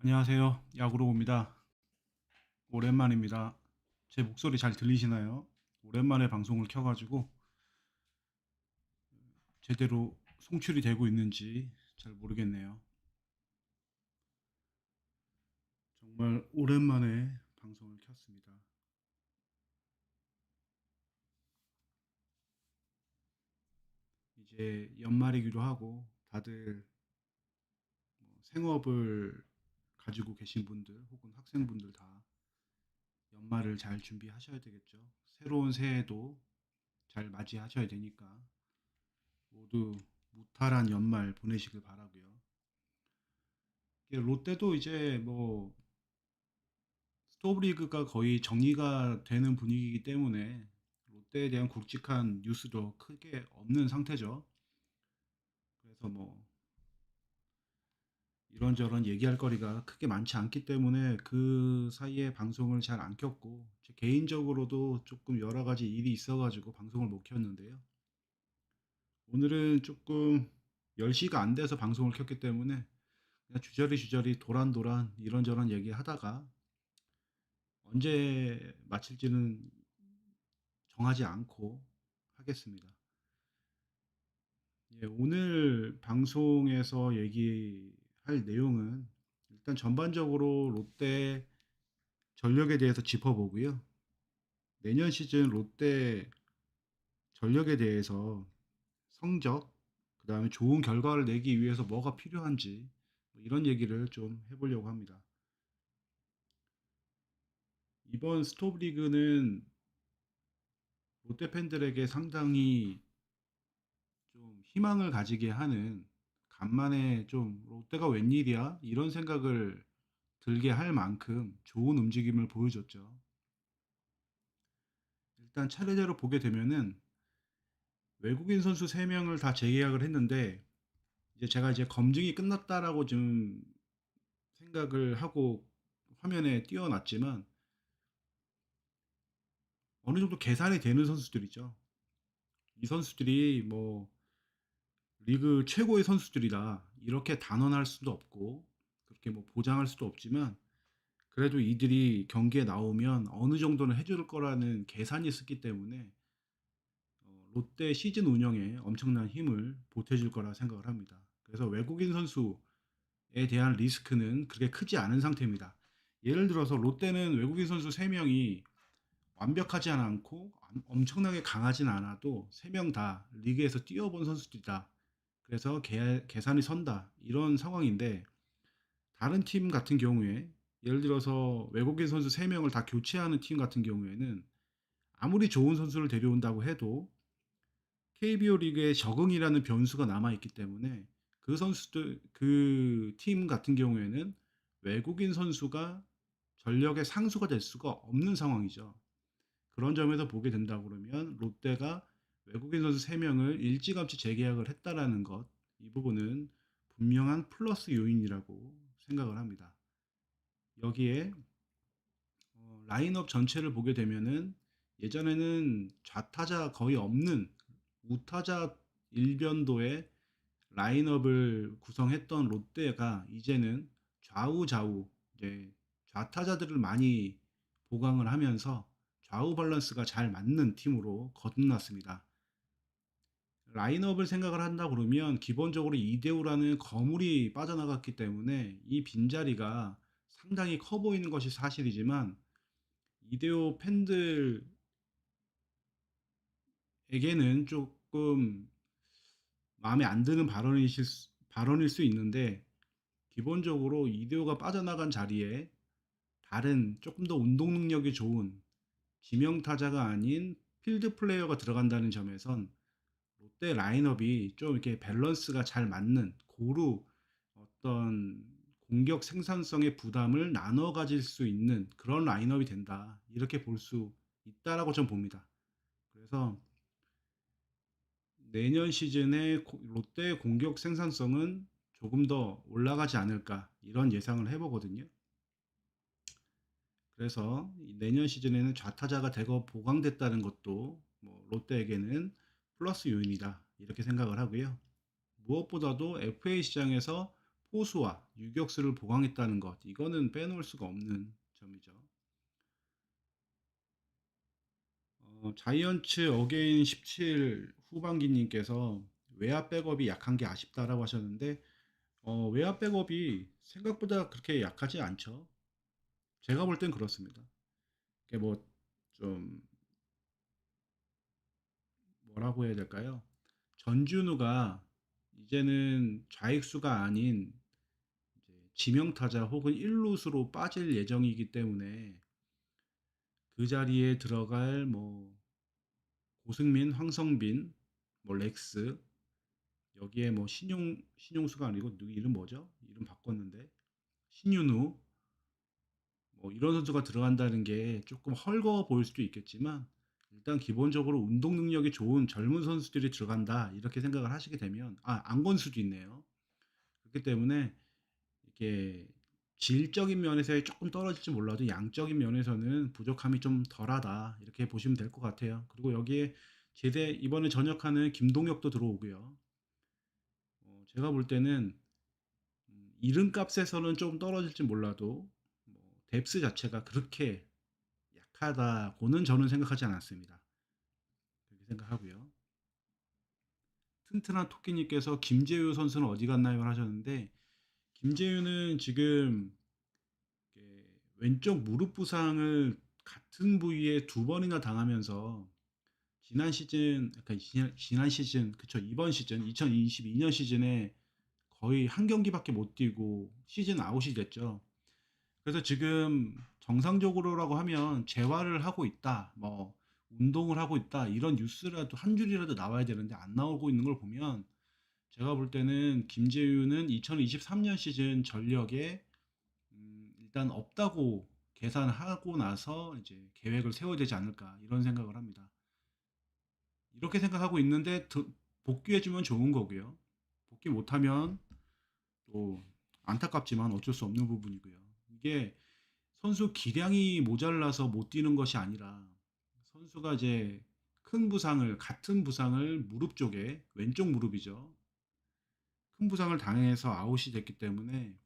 안녕하세요. 야구로봅니다. 오랜만입니다. 제 목소리 잘 들리시나요? 오랜만에 방송을 켜가지고 제대로 송출이 되고 있는지 잘 모르겠네요. 정말 오랜만에 방송을 켰습니다. 이제 연말이기도 하고 다들 생업을 가지고 계신 분들 혹은 학생분들 다 연말을 잘 준비하셔야 되겠죠. 새로운 새해도 잘 맞이하셔야 되니까 모두 무탈한 연말 보내시길 바라고요. 롯데도 이제 뭐 스토브리그가 거의 정리가 되는 분위기이기 때문에 롯데에 대한 굵직한 뉴스도 크게 없는 상태죠. 그래서 뭐 이런저런 얘기할 거리가 크게 많지 않기 때문에 그 사이에 방송을 잘 안 켰고 제 개인적으로도 조금 여러 가지 일이 있어가지고 방송을 못 켰는데요. 오늘은 조금 10시가 안 돼서 방송을 켰기 때문에 그냥 주저리 도란도란 이런저런 얘기하다가 언제 마칠지는 정하지 않고 하겠습니다. 예, 오늘 방송에서 얘기할 내용은 일단 전반적으로 롯데 전력에 대해서 짚어보고요. 내년 시즌 롯데 전력에 대해서 성적, 그 다음에 좋은 결과를 내기 위해서 뭐가 필요한지 뭐 이런 얘기를 좀 해보려고 합니다. 이번 스톱리그는 롯데 팬들에게 상당히 좀 희망을 가지게 하는 간만에 좀 롯데가 웬일이야? 이런 생각을 들게 할 만큼 좋은 움직임을 보여줬죠. 일단 차례대로 보게 되면은 외국인 선수 3명을 다 재계약을 했는데 이제 제가 이제 검증이 끝났다라고 좀 생각을 하고 화면에 띄워놨지만 어느 정도 계산이 되는 선수들이죠. 이 선수들이 뭐 리그 최고의 선수들이다 이렇게 단언할 수도 없고 그렇게 뭐 보장할 수도 없지만 그래도 이들이 경기에 나오면 어느 정도는 해줄 거라는 계산이 있었기 때문에 롯데 시즌 운영에 엄청난 힘을 보태줄 거라 생각을 합니다. 그래서 외국인 선수에 대한 리스크는 그렇게 크지 않은 상태입니다. 예를 들어서 롯데는 외국인 선수 3명이 완벽하지 않고 엄청나게 강하진 않아도 3명 다 리그에서 뛰어본 선수들이다. 그래서 계산이 선다. 이런 상황인데 다른 팀 같은 경우에 예를 들어서 외국인 선수 3명을 다 교체하는 팀 같은 경우에는 아무리 좋은 선수를 데려온다고 해도 KBO 리그에 적응이라는 변수가 남아 있기 때문에 그 선수들 그 팀 같은 경우에는 외국인 선수가 전력의 상수가 될 수가 없는 상황이죠. 그런 점에서 보게 된다 그러면 롯데가 외국인 선수 3명을 일찌감치 재계약을 했다라는 것, 이 부분은 분명한 플러스 요인이라고 생각을 합니다. 여기에 라인업 전체를 보게 되면은 예전에는 좌타자 거의 없는 우타자 일변도의 라인업을 구성했던 롯데가 이제는 좌우 이제 좌타자들을 많이 보강을 하면서 좌우 밸런스가 잘 맞는 팀으로 거듭났습니다. 라인업을 생각을 한다 그러면 기본적으로 이대호라는 거물이 빠져나갔기 때문에 이 빈자리가 상당히 커 보이는 것이 사실이지만 이대호 팬들에게는 조금 마음에 안 드는 발언일 수 있는데 기본적으로 이대호가 빠져나간 자리에 다른 조금 더 운동 능력이 좋은 지명타자가 아닌 필드 플레이어가 들어간다는 점에선 롯데 라인업이 좀 이렇게 밸런스가 잘 맞는 고루 어떤 공격 생산성의 부담을 나눠 가질 수 있는 그런 라인업이 된다. 이렇게 볼 수 있다라고 좀 봅니다. 그래서 내년 시즌에 롯데 공격 생산성은 조금 더 올라가지 않을까 이런 예상을 해보거든요. 그래서 내년 시즌에는 좌타자가 대거 보강됐다는 것도 뭐 롯데에게는 플러스 요인이다 이렇게 생각을 하고요. 무엇보다도 FA 시장에서 투수와 유격수를 보강했다는 것, 이거는 빼놓을 수가 없는 점이죠. 자이언츠 어게인 17 후반기님께서 외야 백업이 약한 게 아쉽다라고 하셨는데, 외야 백업이 생각보다 그렇게 약하지 않죠. 제가 볼 땐 그렇습니다. 이게 뭐, 좀, 뭐라고 해야 될까요? 전준우가 이제는 좌익수가 아닌 이제 지명타자 혹은 1루수로 빠질 예정이기 때문에 그 자리에 들어갈 뭐 고승민, 황성빈, 뭐 렉스, 여기에 뭐 신용수가 아니고 누구 이름 뭐죠? 이름 바꿨는데 신윤우, 뭐 이런 선수가 들어간다는 게 조금 헐거워 보일 수도 있겠지만, 일단 기본적으로 운동 능력이 좋은 젊은 선수들이 들어간다 이렇게 생각을 하시게 되면, 안건수도 있네요. 그렇기 때문에 이게 질적인 면에서 조금 떨어질지 몰라도 양적인 면에서는 부족함이 좀 덜하다 이렇게 보시면 될 것 같아요. 그리고 여기에 제대 이번에 전역하는 김동혁도 들어오고요. 제가 볼 때는 이름값에서는 좀 떨어질지 몰라도 뭐 뎁스 자체가 그렇게 약하다고는 저는 생각하지 않았습니다. 그렇게 생각하고요. 튼튼한 토끼님께서 김재유 선수는 어디 갔나요? 하셨는데, 김재유는 지금 왼쪽 무릎 부상을 같은 부위에 두 번이나 당하면서 지난 시즌, 그러니까 지난 시즌, 그쵸, 이번 시즌, 2022년 시즌에 거의 한 경기밖에 못 뛰고 시즌 아웃이 됐죠. 그래서 지금 정상적으로라고 하면 재활을 하고 있다, 뭐 운동을 하고 있다 이런 뉴스라도 한 줄이라도 나와야 되는데 안 나오고 있는 걸 보면, 제가 볼 때는 김재유는 2023년 시즌 전력에 일단 없다고 계산하고 나서 이제 계획을 세워야 되지 않을까 이런 생각을 합니다. 이렇게 생각하고 있는데 복귀해주면 좋은 거고요. 복귀 못하면 또 안타깝지만 어쩔 수 없는 부분이고요. 이게 선수 기량이 모자라서 못 뛰는 것이 아니라, 선수가 이제 같은 부상을 무릎 쪽에, 왼쪽 무릎이죠. 큰 부상을 당해서 아웃이 됐기 때문에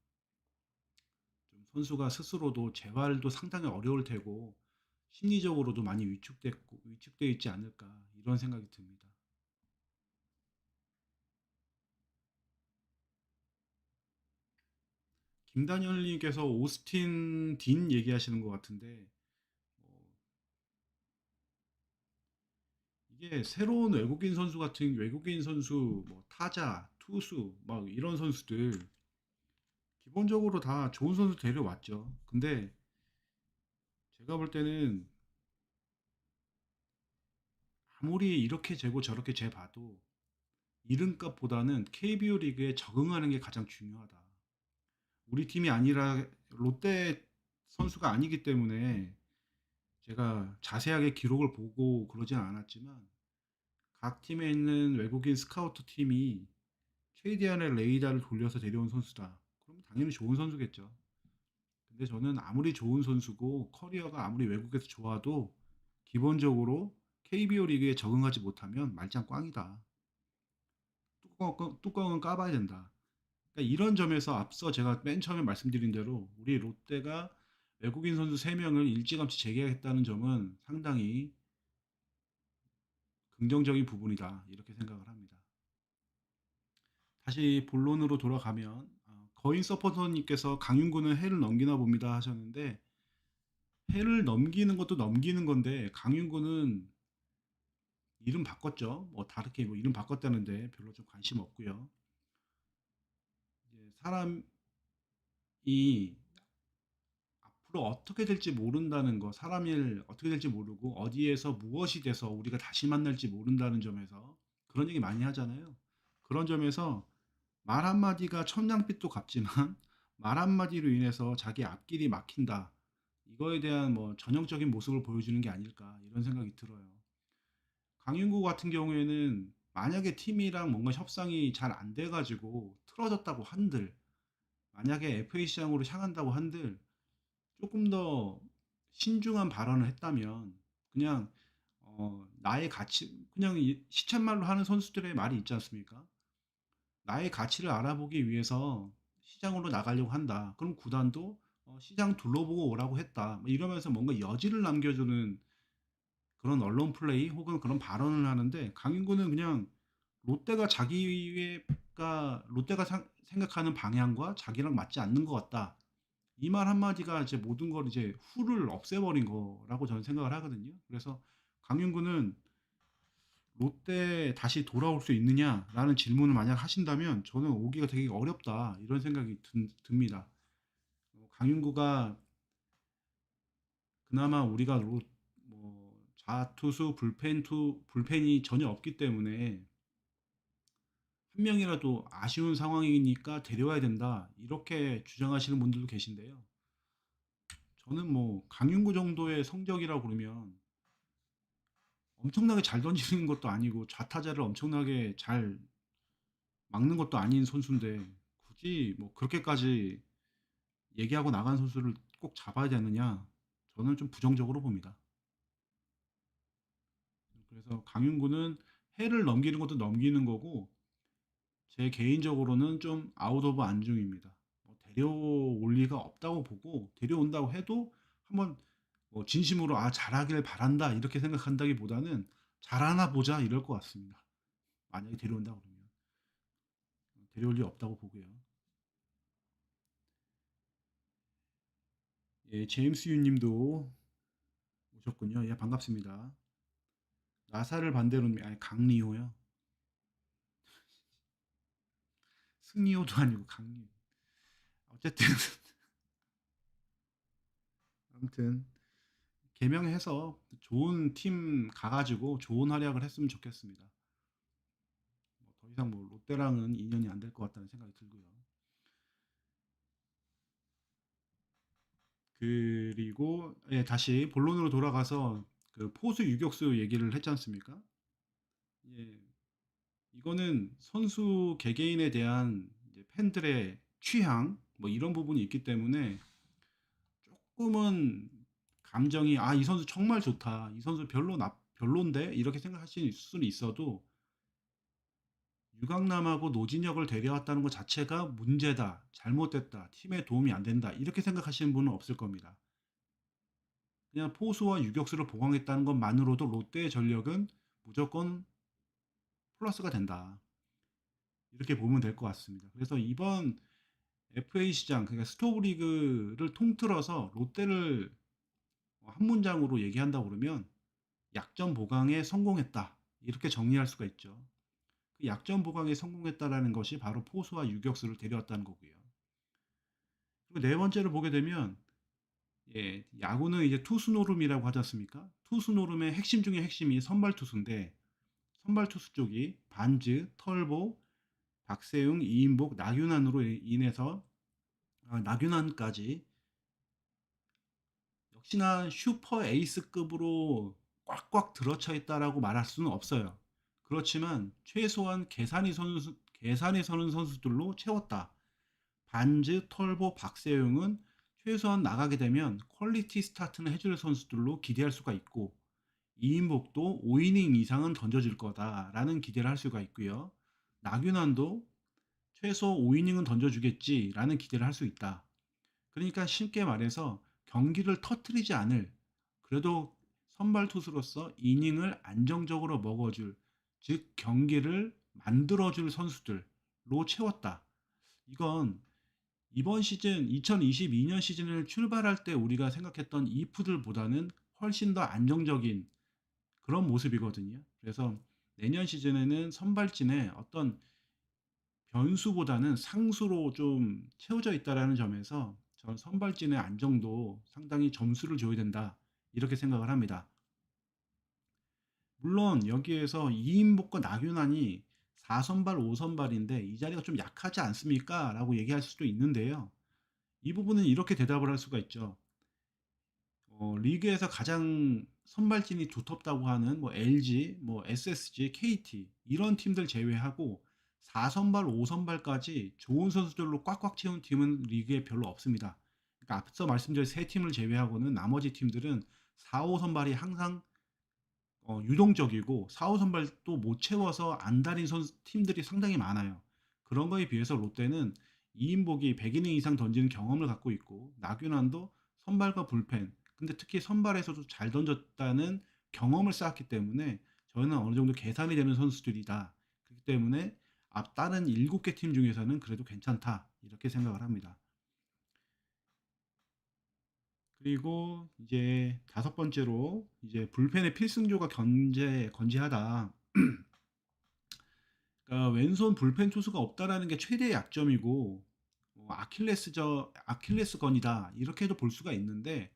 좀 선수가 스스로도 재활도 상당히 어려울 테고 심리적으로도 많이 위축되어 있지 않을까 이런 생각이 듭니다. 김단열님께서 오스틴 딘 얘기하시는 것 같은데, 어, 이게 새로운 외국인 선수, 뭐 타자, 투수, 막 이런 선수들 기본적으로 다 좋은 선수 데려왔죠. 근데 제가 볼 때는 아무리 이렇게 재고 저렇게 재봐도 이름값보다는 KBO 리그에 적응하는 게 가장 중요하다. 우리 팀이 아니라 롯데 선수가 아니기 때문에 제가 자세하게 기록을 보고 그러진 않았지만, 각 팀에 있는 외국인 스카우트 팀이 최대한의 레이더를 돌려서 데려온 선수다. 그럼 당연히 좋은 선수겠죠. 근데 저는 아무리 좋은 선수고 커리어가 아무리 외국에서 좋아도 기본적으로 KBO 리그에 적응하지 못하면 말짱 꽝이다. 뚜껑은 까봐야 된다. 그러니까 이런 점에서 앞서 제가 맨 처음에 말씀드린 대로 우리 롯데가 외국인 선수 3명을 일찌감치 재계약했다는 점은 상당히 긍정적인 부분이다 이렇게 생각을 합니다. 다시 본론으로 돌아가면, 거인 서포터님께서 강윤구는 해를 넘기나 봅니다 하셨는데, 해를 넘기는 것도 넘기는 건데 강윤구는 이름 바꿨죠. 뭐 다르게 뭐 이름 바꿨다는데 별로 좀 관심 없고요. 이제 사람이 앞으로 어떻게 될지 모른다는 거, 사람 일 어떻게 될지 모르고 어디에서 무엇이 돼서 우리가 다시 만날지 모른다는 점에서 그런 얘기 많이 하잖아요. 그런 점에서 말 한마디가 천냥빚도 갚지만 말 한마디로 인해서 자기 앞길이 막힌다. 이거에 대한 뭐 전형적인 모습을 보여주는 게 아닐까 이런 생각이 들어요. 강윤구 같은 경우에는 만약에 팀이랑 뭔가 협상이 잘 안 돼가지고 틀어졌다고 한들, 만약에 FA 시장으로 향한다고 한들 조금 더 신중한 발언을 했다면, 그냥 나의 가치, 그냥 시쳇말로 하는 선수들의 말이 있지 않습니까? 나의 가치를 알아보기 위해서 시장으로 나가려고 한다. 그럼 구단도 시장 둘러보고 오라고 했다. 뭐 이러면서 뭔가 여지를 남겨주는 그런 언론 플레이 혹은 그런 발언을 하는데, 강인구는 그냥 롯데가 생각하는 방향과 자기랑 맞지 않는 것 같다. 이 말 한마디가 이제 모든 걸 이제 후를 없애버린 거라고 저는 생각을 하거든요. 그래서 강윤구는 롯데에 다시 돌아올 수 있느냐라는 질문을 만약 하신다면 저는 오기가 되게 어렵다 이런 생각이 듭니다. 강윤구가 그나마 우리가 좌투수 불펜이 전혀 없기 때문에 한 명이라도 아쉬운 상황이니까 데려와야 된다 이렇게 주장하시는 분들도 계신데요. 저는 뭐 강윤구 정도의 성적이라고 그러면 엄청나게 잘 던지는 것도 아니고 좌타자를 엄청나게 잘 막는 것도 아닌 선수인데 굳이 뭐 그렇게까지 얘기하고 나간 선수를 꼭 잡아야 되느냐? 저는 좀 부정적으로 봅니다. 그래서 강윤구는 해를 넘기는 것도 넘기는 거고 제 개인적으로는 좀 아웃 오브 안중입니다. 데려올 리가 없다고 보고 데려온다고 해도 한번 진심으로 잘하길 바란다 이렇게 생각한다기보다는 잘하나 보자 이럴 것 같습니다. 만약에 데려온다 그러면 데려올 리 없다고 보고요. 예, 제임스 유님도 오셨군요. 예, 반갑습니다. 나사를 반대로 아니 강리호요. 승리호도 아니고 강리호. 어쨌든 아무튼 개명해서 좋은 팀 가가지고 좋은 활약을 했으면 좋겠습니다. 더 이상 롯데랑은 인연이 안 될 것 같다는 생각이 들고요. 그리고 예, 다시 본론으로 돌아가서 그 포수 유격수 얘기를 했지 않습니까? 예, 이거는 선수 개개인에 대한 이제 팬들의 취향 뭐 이런 부분이 있기 때문에 조금은 감정이 이 선수 정말 좋다. 이 선수 별론데 이렇게 생각하실 수는 있어도 유강남하고 노진혁을 데려왔다는 것 자체가 문제다, 잘못됐다, 팀에 도움이 안 된다 이렇게 생각하시는 분은 없을 겁니다. 그냥 포수와 유격수를 보강했다는 것만으로도 롯데의 전력은 무조건 플러스가 된다. 이렇게 보면 될 것 같습니다. 그래서 이번 FA 시장, 그러니까 스토브리그를 통틀어서 롯데를 한 문장으로 얘기한다고 그러면 약점 보강에 성공했다. 이렇게 정리할 수가 있죠. 그 약점 보강에 성공했다라는 것이 바로 포수와 유격수를 데려왔다는 거고요. 그리고 네 번째로 보게 되면 예, 야구는 이제 투수 노름이라고 하지 않습니까? 투수 노름의 핵심 중에 핵심이 선발 투수인데 선발 투수 쪽이 반즈, 털보, 박세웅, 이인복, 나균환으로 인해서 나균환까지 역시나 슈퍼 에이스급으로 꽉꽉 들어차 있다라고 말할 수는 없어요. 그렇지만 최소한 계산이 서는 선수들로 채웠다. 반즈, 털보, 박세웅은 최소한 나가게 되면 퀄리티 스타트는 해줄 선수들로 기대할 수가 있고 이인복도 5이닝 이상은 던져줄 거다라는 기대를 할 수가 있고요. 나균환도 최소 5이닝은 던져주겠지라는 기대를 할 수 있다. 그러니까 쉽게 말해서 경기를 터트리지 않을 그래도 선발 투수로서 이닝을 안정적으로 먹어줄 즉 경기를 만들어줄 선수들로 채웠다. 이건 이번 시즌 2022년 시즌을 출발할 때 우리가 생각했던 이프들보다는 훨씬 더 안정적인 그런 모습이거든요. 그래서 내년 시즌에는 선발진에 어떤 변수보다는 상수로 좀 채워져 있다라는 점에서 전 선발진의 안정도 상당히 점수를 줘야 된다. 이렇게 생각을 합니다. 물론 여기에서 이인복과 나균환이 4선발, 5선발인데 이 자리가 좀 약하지 않습니까? 라고 얘기할 수도 있는데요. 이 부분은 이렇게 대답을 할 수가 있죠. 리그에서 가장 선발진이 두텁다고 하는 LG, SSG, KT 이런 팀들 제외하고 4선발, 5선발까지 좋은 선수들로 꽉꽉 채운 팀은 리그에 별로 없습니다. 그러니까 앞서 말씀드린 세 팀을 제외하고는 나머지 팀들은 4, 5선발이 항상 유동적이고 4, 5선발도 못 채워서 안달인 팀들이 상당히 많아요. 그런 거에 비해서 롯데는 이인복이 100이닝 이상 던지는 경험을 갖고 있고 나균환도 선발과 불펜 근데 특히 선발에서도 잘 던졌다는 경험을 쌓았기 때문에 저는 어느 정도 계산이 되는 선수들이다. 그렇기 때문에 앞 다른 7개 팀 중에서는 그래도 괜찮다. 이렇게 생각을 합니다. 그리고 이제 다섯 번째로 이제 불펜의 필승조가 건재하다. 그러니까 왼손 불펜 투수가 없다라는 게 최대의 약점이고 아킬레스건이다 이렇게도 볼 수가 있는데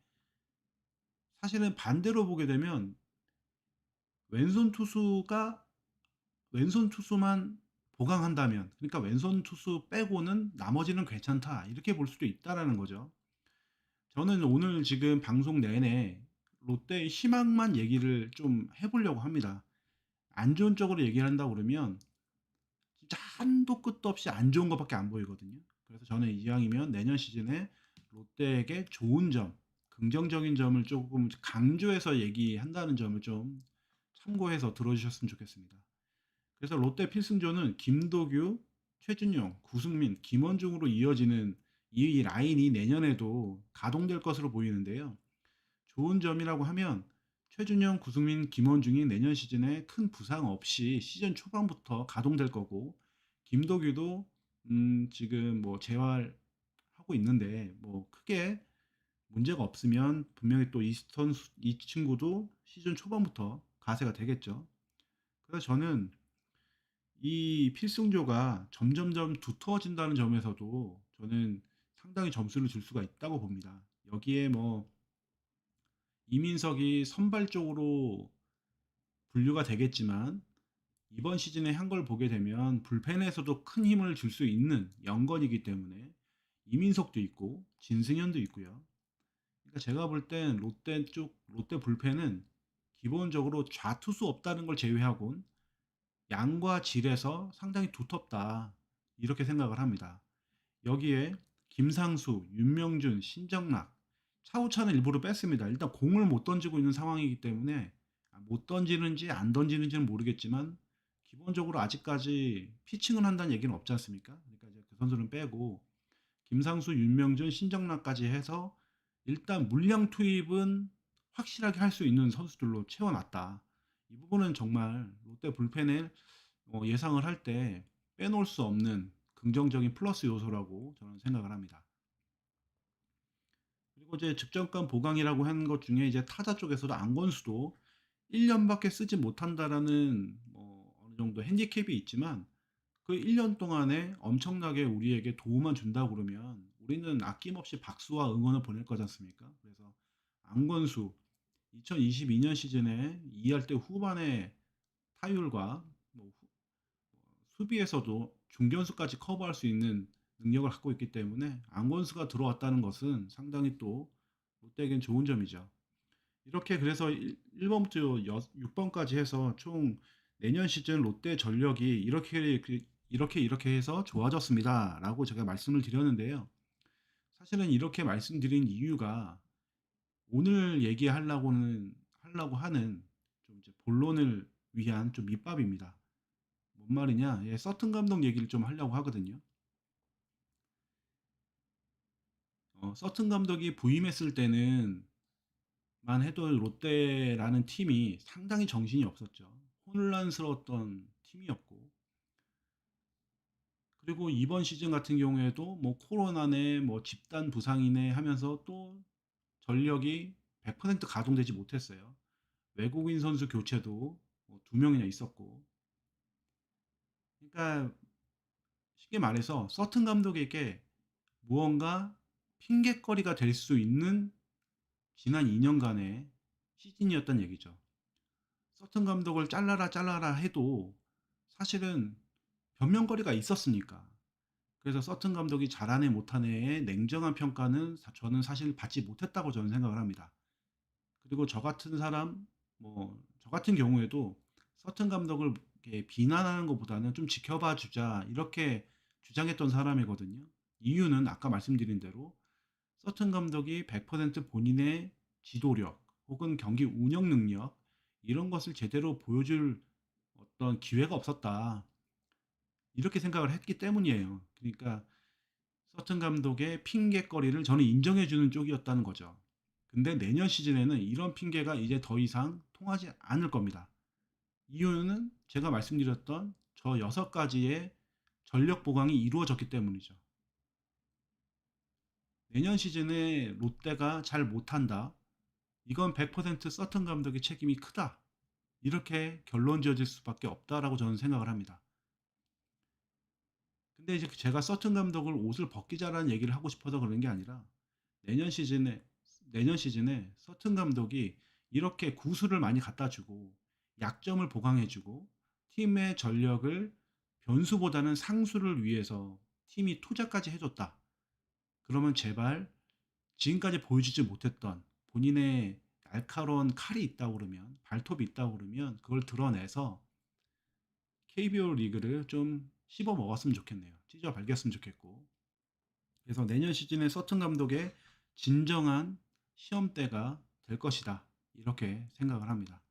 사실은 반대로 보게 되면 왼손 투수가 왼손 투수만 보강한다면 그러니까 왼손 투수 빼고는 나머지는 괜찮다 이렇게 볼 수도 있다라는 거죠. 저는 오늘 지금 방송 내내 롯데의 희망만 얘기를 좀 해보려고 합니다. 안 좋은 쪽으로 얘기를 한다고 그러면 진짜 한도 끝도 없이 안 좋은 것밖에 안 보이거든요. 그래서 저는 이왕이면 내년 시즌에 롯데에게 좋은 점, 긍정적인 점을 조금 강조해서 얘기한다는 점을 좀 참고해서 들어주셨으면 좋겠습니다. 그래서 롯데 필승조는 김도규, 최준용, 구승민, 김원중으로 이어지는 이 라인이 내년에도 가동될 것으로 보이는데요. 좋은 점이라고 하면 최준용, 구승민, 김원중이 내년 시즌에 큰 부상 없이 시즌 초반부터 가동될 거고 김도규도 지금 뭐 재활하고 있는데 뭐 크게 문제가 없으면 분명히 또 이 친구도 시즌 초반부터 가세가 되겠죠. 그래서 저는 이 필승조가 점점점 두터워진다는 점에서도 저는 상당히 점수를 줄 수가 있다고 봅니다. 여기에 뭐 이민석이 선발적으로 분류가 되겠지만 이번 시즌에 한 걸 보게 되면 불펜에서도 큰 힘을 줄 수 있는 연건이기 때문에 이민석도 있고 진승현도 있고요. 그러니까 제가 볼 땐 롯데 불펜은 기본적으로 좌투수 없다는 걸 제외하곤 양과 질에서 상당히 두텁다. 이렇게 생각을 합니다. 여기에 김상수, 윤명준, 신정락, 차우찬을 일부러 뺐습니다. 일단 공을 못 던지고 있는 상황이기 때문에 못 던지는지 안 던지는지는 모르겠지만 기본적으로 아직까지 피칭을 한다는 얘기는 없지 않습니까? 그러니까 이제 그 선수는 빼고 김상수, 윤명준, 신정락까지 해서 일단 물량 투입은 확실하게 할 수 있는 선수들로 채워놨다. 이 부분은 정말 롯데 불펜을 예상을 할 때 빼놓을 수 없는 긍정적인 플러스 요소라고 저는 생각을 합니다. 그리고 이제 직전간 보강이라고 하는 것 중에 이제 타자 쪽에서도 안건수도 1년밖에 쓰지 못한다라는 어느 정도 핸디캡이 있지만 그 1년 동안에 엄청나게 우리에게 도움만 준다고 그러면 우리는 아낌없이 박수와 응원을 보낼 거지 않습니까? 그래서 안건수 2022년 시즌에 2할 때 후반에 타율과 뭐 수비에서도 중견수까지 커버할 수 있는 능력을 갖고 있기 때문에 안건수가 들어왔다는 것은 상당히 또 롯데에겐 좋은 점이죠. 이렇게 그래서 1번부터 6번까지 해서 총 내년 시즌 롯데 전력이 이렇게 해서 좋아졌습니다라고 제가 말씀을 드렸는데요. 사실은 이렇게 말씀드린 이유가 오늘 하려고 하는 좀 이제 본론을 위한 좀 밑밥입니다. 뭔 말이냐? 예, 서튼 감독 얘기를 좀 하려고 하거든요. 서튼 감독이 부임했을 때는 만 해도 롯데라는 팀이 상당히 정신이 없었죠. 혼란스러웠던 팀이었고 그리고 이번 시즌 같은 경우에도 뭐 코로나네 뭐 집단 부상이네 하면서 또 전력이 100% 가동되지 못했어요. 외국인 선수 교체도 두 명이나 있었고 그러니까 쉽게 말해서 서튼 감독에게 무언가 핑곗거리가 될 수 있는 지난 2년간의 시즌이었단 얘기죠. 서튼 감독을 잘라라 해도 사실은 변명거리가 있었으니까. 그래서 서튼 감독이 잘하네 못하네의 냉정한 평가는 저는 사실 받지 못했다고 저는 생각을 합니다. 그리고 저 같은 경우에도 서튼 감독을 이렇게 비난하는 것보다는 좀 지켜봐 주자 이렇게 주장했던 사람이거든요. 이유는 아까 말씀드린 대로 서튼 감독이 100% 본인의 지도력 혹은 경기 운영 능력 이런 것을 제대로 보여줄 어떤 기회가 없었다. 이렇게 생각을 했기 때문이에요. 그러니까 서튼 감독의 핑곗거리를 저는 인정해 주는 쪽이었다는 거죠. 근데 내년 시즌에는 이런 핑계가 이제 더 이상 통하지 않을 겁니다. 이유는 제가 말씀드렸던 저 6가지의 전력 보강이 이루어졌기 때문이죠. 내년 시즌에 롯데가 잘 못한다. 이건 100% 서튼 감독의 책임이 크다. 이렇게 결론 지어질 수밖에 없다라고 저는 생각을 합니다. 근데 이제 제가 서튼 감독을 옷을 벗기자라는 얘기를 하고 싶어서 그런 게 아니라 내년 시즌에 내년 시즌에 서튼 감독이 이렇게 구수를 많이 갖다 주고 약점을 보강해 주고 팀의 전력을 변수보다는 상수를 위해서 팀이 투자까지 해줬다. 그러면 제발 지금까지 보여주지 못했던 본인의 날카로운 칼이 있다고 그러면 발톱이 있다고 그러면 그걸 드러내서 KBO 리그를 좀 씹어 먹었으면 좋겠네요. 찢어 발겼으면 좋겠고. 그래서 내년 시즌에 서튼 감독의 진정한 시험대가 될 것이다. 이렇게 생각을 합니다.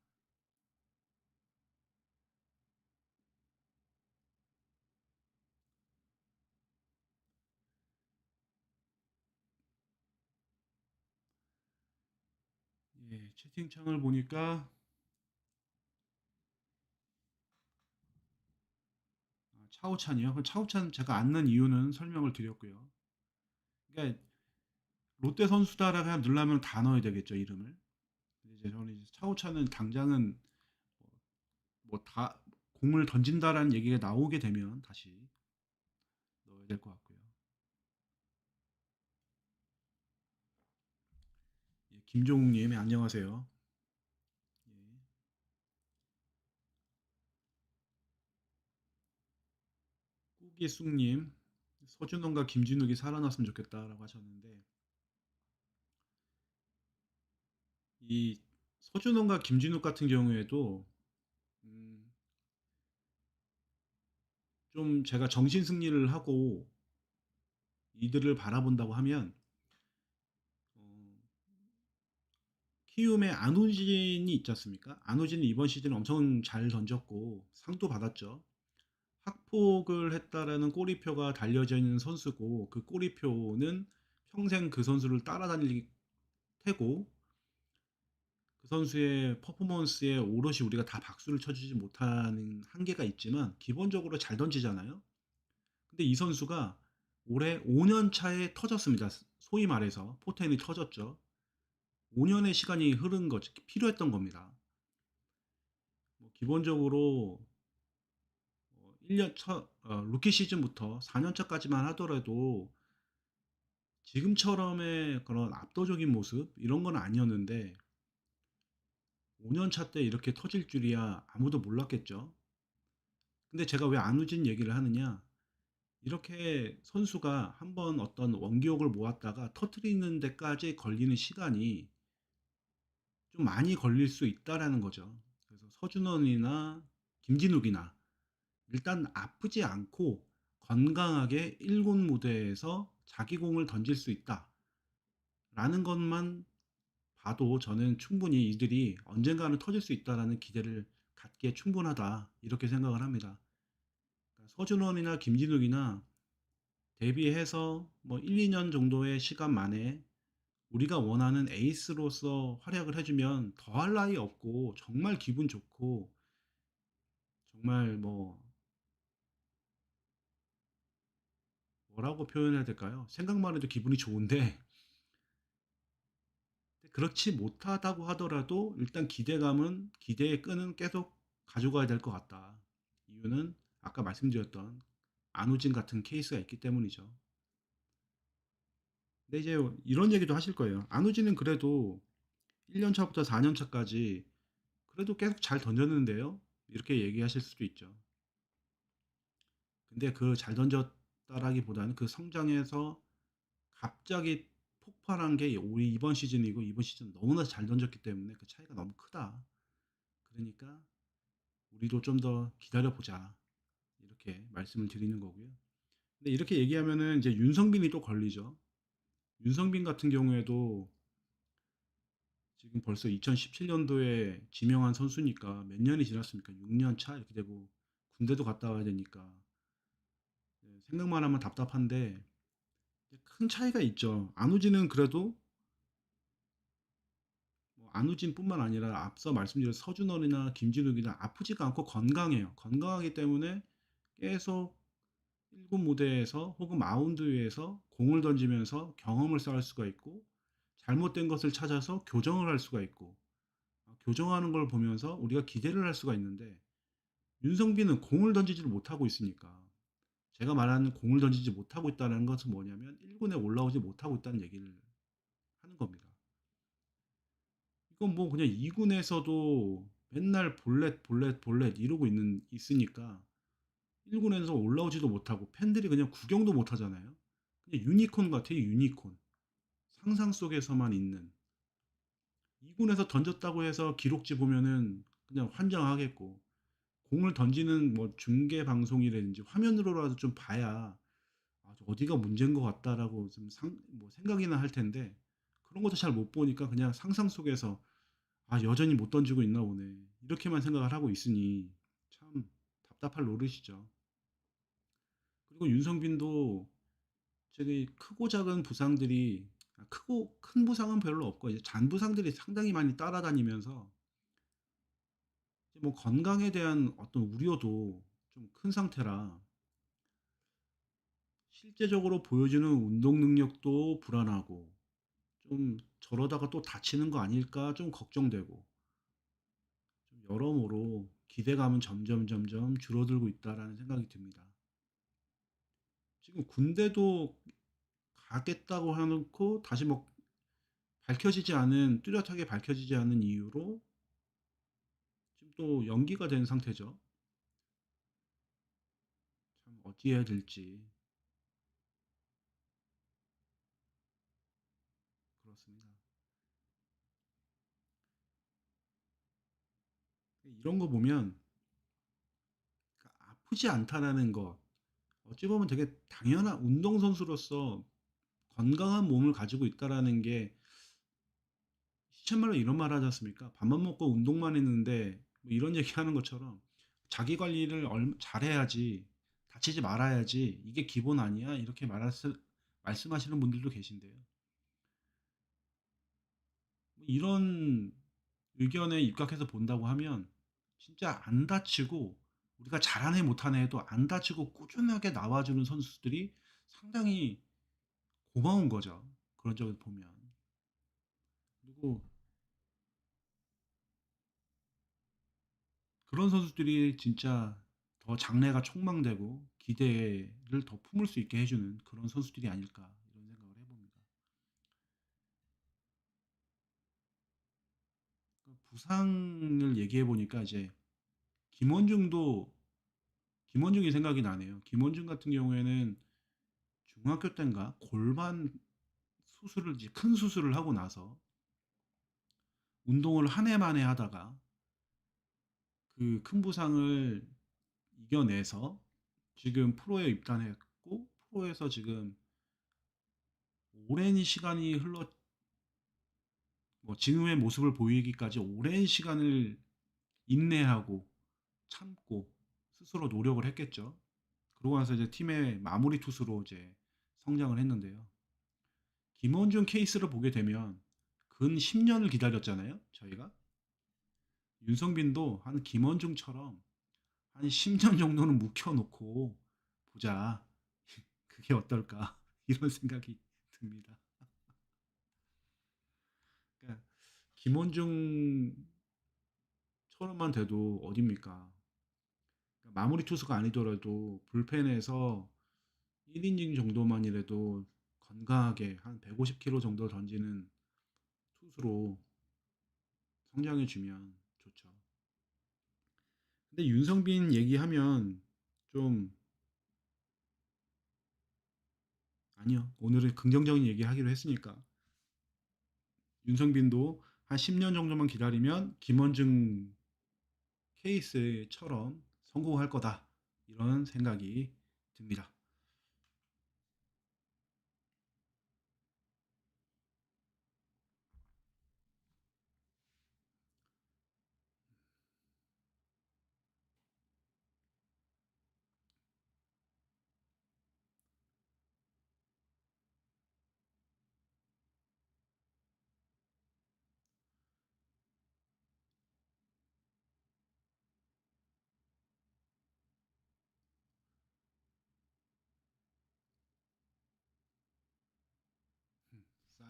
예, 채팅창을 보니까 차우찬이요. 그 차우찬 제가 안는 이유는 설명을 드렸고요. 그러니까 롯데 선수다라고 그냥 넣으려면 다 넣어야 되겠죠, 이름을. 이제 저는 이제 차우찬은 당장은 뭐 다 공을 던진다라는 얘기가 나오게 되면 다시 넣어야 될 것 같고요. 예, 김종욱님 안녕하세요. 예, 꾸기숙님 서준원과 김진욱이 살아났으면 좋겠다라고 하셨는데 이 서준원과 김진욱 같은 경우에도 음, 좀 제가 정신 승리를 하고 이들을 바라본다고 하면 어, 키움의 안우진이 있지 않습니까? 안우진이 이번 시즌 엄청 잘 던졌고 상도 받았죠. 학폭을 했다라는 꼬리표가 달려져 있는 선수고 그 꼬리표는 평생 그 선수를 따라다닐 테고 그 선수의 퍼포먼스에 오롯이 우리가 다 박수를 쳐주지 못하는 한계가 있지만 기본적으로 잘 던지잖아요. 근데 이 선수가 올해 5년 차에 터졌습니다. 소위 말해서 포텐이 터졌죠. 5년의 시간이 흐른 것 필요했던 겁니다. 뭐 기본적으로 1년 루키 시즌부터 4년 차까지만 하더라도 지금처럼의 그런 압도적인 모습 이런 건 아니었는데 5년 차 때 이렇게 터질 줄이야 아무도 몰랐겠죠. 근데 제가 왜 안우진 얘기를 하느냐? 이렇게 선수가 한번 어떤 원기옥을 모았다가 터트리는 데까지 걸리는 시간이 좀 많이 걸릴 수 있다라는 거죠. 그래서 서준원이나 김진욱이나 일단 아프지 않고 건강하게 1군 무대에서 자기 공을 던질 수 있다라는 것만 봐도 저는 충분히 이들이 언젠가는 터질 수 있다라는 기대를 갖기에 충분하다 이렇게 생각을 합니다. 그러니까 서준원이나 김진욱이나 데뷔해서 뭐 1, 2년 정도의 시간 만에 우리가 원하는 에이스로서 활약을 해주면 더할 나위 없고 정말 기분 좋고 정말 뭐 뭐라고 표현해야 될까요? 생각만 해도 기분이 좋은데 그렇지 못하다고 하더라도 일단 기대감은 기대의 끈은 계속 가져가야 될 것 같다. 이유는 아까 말씀드렸던 안우진 같은 케이스가 있기 때문이죠. 근데 이제 이런 얘기도 하실 거예요. 안우진은 그래도 1년 차부터 4년 차까지 그래도 계속 잘 던졌는데요. 이렇게 얘기하실 수도 있죠. 근데 그 잘 던졌다라기보다는 그 성장에서 갑자기 폭발한 게 우리 이번 시즌이고 이번 시즌 너무나 잘 던졌기 때문에 그 차이가 너무 크다. 그러니까 우리도 좀 더 기다려 보자. 이렇게 말씀을 드리는 거고요. 근데 이렇게 얘기하면은 이제 윤성빈이 또 걸리죠. 윤성빈 같은 경우에도 지금 벌써 2017년도에 지명한 선수니까 몇 년이 지났습니까? 6년 차 이렇게 되고 군대도 갔다 와야 되니까 생각만 하면 답답한데 큰 차이가 있죠. 안우진은 그래도 뭐 안우진뿐만 아니라 앞서 말씀드린 서준원이나 김진욱이나 아프지가 않고 건강해요. 건강하기 때문에 계속 1군 무대에서 혹은 마운드 위에서 공을 던지면서 경험을 쌓을 수가 있고 잘못된 것을 찾아서 교정을 할 수가 있고 교정하는 걸 보면서 우리가 기대를 할 수가 있는데 윤성빈은 공을 던지지를 못하고 있으니까 제가 말하는 공을 던지지 못하고 있다는 것은 뭐냐면 1군에 올라오지 못하고 있다는 얘기를 하는 겁니다. 이건 뭐 그냥 2군에서도 맨날 볼넷 볼넷 볼넷 이러고 있으니까 1군에서 올라오지도 못하고 팬들이 그냥 구경도 못 하잖아요. 그냥 유니콘 같아요, 유니콘. 상상 속에서만 있는. 2군에서 던졌다고 해서 기록지 보면은 그냥 환장하겠고 공을 던지는 뭐 중계 방송이라든지 화면으로라도 좀 봐야 어디가 문제인 것 같다라고 좀 뭐 생각이나 할 텐데 그런 것도 잘 못 보니까 그냥 상상 속에서 여전히 못 던지고 있나 보네. 이렇게만 생각을 하고 있으니 참 답답할 노릇이죠. 그리고 윤성빈도 되게 크고 작은 부상들이 크고 큰 부상은 별로 없고 이제 잔 부상들이 상당히 많이 따라다니면서 이제 뭐 건강에 대한 어떤 우려도 좀 큰 상태라 실제적으로 보여주는 운동 능력도 불안하고 좀 저러다가 또 다치는 거 아닐까 좀 걱정되고 좀 여러모로 기대감은 점점 줄어들고 있다라는 생각이 듭니다. 지금 군대도 가겠다고 해놓고 다시 뭐 뚜렷하게 밝혀지지 않은 이유로 지금 또 연기가 된 상태죠. 참 어찌 해야 될지 그렇습니다. 이런 거 보면 아프지 않다라는 것 어찌 보면 되게 당연한 운동선수로서 건강한 몸을 가지고 있다라는 게 시쳇말로 이런 말 하지 않습니까? 밥만 먹고 운동만 했는데 뭐 이런 얘기하는 것처럼 자기 관리를 잘해야지 다치지 말아야지 이게 기본 아니야? 이렇게 말씀하시는 분들도 계신데요. 뭐 이런 의견에 입각해서 본다고 하면 진짜 안 다치고 우리가 잘하네 못하네 해도 안 다치고 꾸준하게 나와주는 선수들이 상당히 고마운 거죠. 그런 점을 보면. 그리고 그런 선수들이 진짜 더 장래가 촉망되고 기대를 더 품을 수 있게 해주는 그런 선수들이 아닐까 이런 생각을 해봅니다. 부상을 얘기해 보니까 이제 김원중도 김원중이 생각이 나네요. 김원중 같은 경우에는 중학교 때인가 골반 수술을 이제 큰 수술을 하고 나서 운동을 한 해 만에 하다가 그 큰 부상을 이겨내서 지금 프로에 입단했고 프로에서 지금 오랜 시간이 뭐 지금의 모습을 보이기까지 오랜 시간을 인내하고 참고 스스로 노력을 했겠죠. 그러고 나서 이제 팀의 마무리 투수로 이제 성장을 했는데요. 김원중 케이스를 보게 되면 근 10년을 기다렸잖아요. 저희가 윤성빈도 한 김원중처럼 한 10년 정도는 묵혀놓고 보자. 그게 어떨까? 이런 생각이 듭니다. 그러니까 김원중처럼만 돼도 어딥니까? 그러니까 마무리 투수가 아니더라도 불펜에서 1이닝 정도만이라도 건강하게 한 150km 정도 던지는 투수로 성장해주면 좋죠. 근데 윤성빈 얘기하면 좀 아니요. 오늘은 긍정적인 얘기 하기로 했으니까 윤성빈도 한 10년 정도만 기다리면 김원중 케이스처럼 성공할 거다. 이런 생각이 듭니다.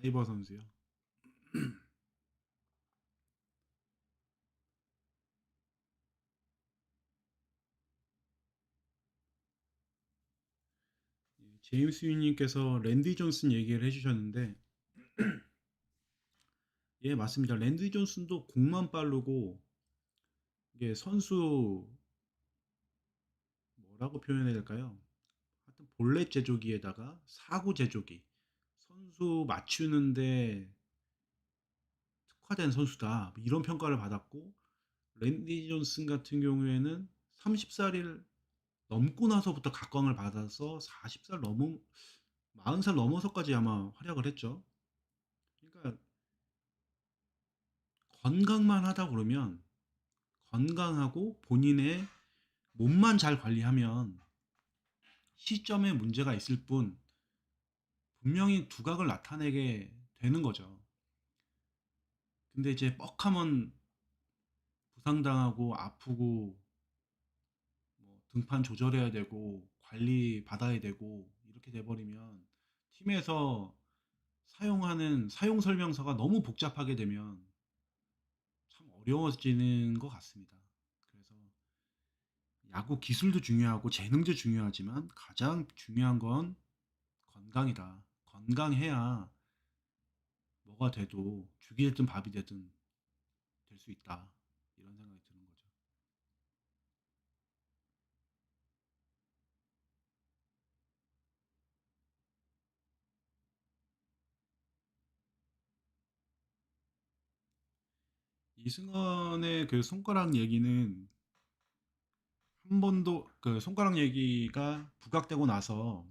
아이버 선수요. 예, 제임스 윈님께서 랜디 존슨 얘기를 해주셨는데, 예, 맞습니다. 랜디 존슨도 공만 빠르고, 이게 선수, 뭐라고 표현해야 될까요? 하여튼 볼넷 제조기에다가 사구 제조기, 선수 맞추는데 특화된 선수다. 이런 평가를 받았고, 랜디 존슨 같은 경우에는 30살을 넘고 나서부터 각광을 받아서 40살 넘은 40살 넘어서까지 아마 활약을 했죠. 그러니까 건강만 하다 그러면 건강하고 본인의 몸만 잘 관리하면 시점에 문제가 있을 뿐 분명히 두각을 나타내게 되는 거죠. 근데 이제 뻑하면 부상당하고 아프고 뭐 등판 조절해야 되고 관리 받아야 되고 이렇게 돼버리면 팀에서 사용하는 사용 설명서가 너무 복잡하게 되면 참 어려워지는 것 같습니다. 그래서 야구 기술도 중요하고 재능도 중요하지만 가장 중요한 건 건강이다. 건강해야 뭐가 돼도 죽이 됐든 밥이 되든 될 수 있다. 이런 생각이 드는 거죠. 이승원의 그 손가락 얘기는 한 번도 그 손가락 얘기가 부각되고 나서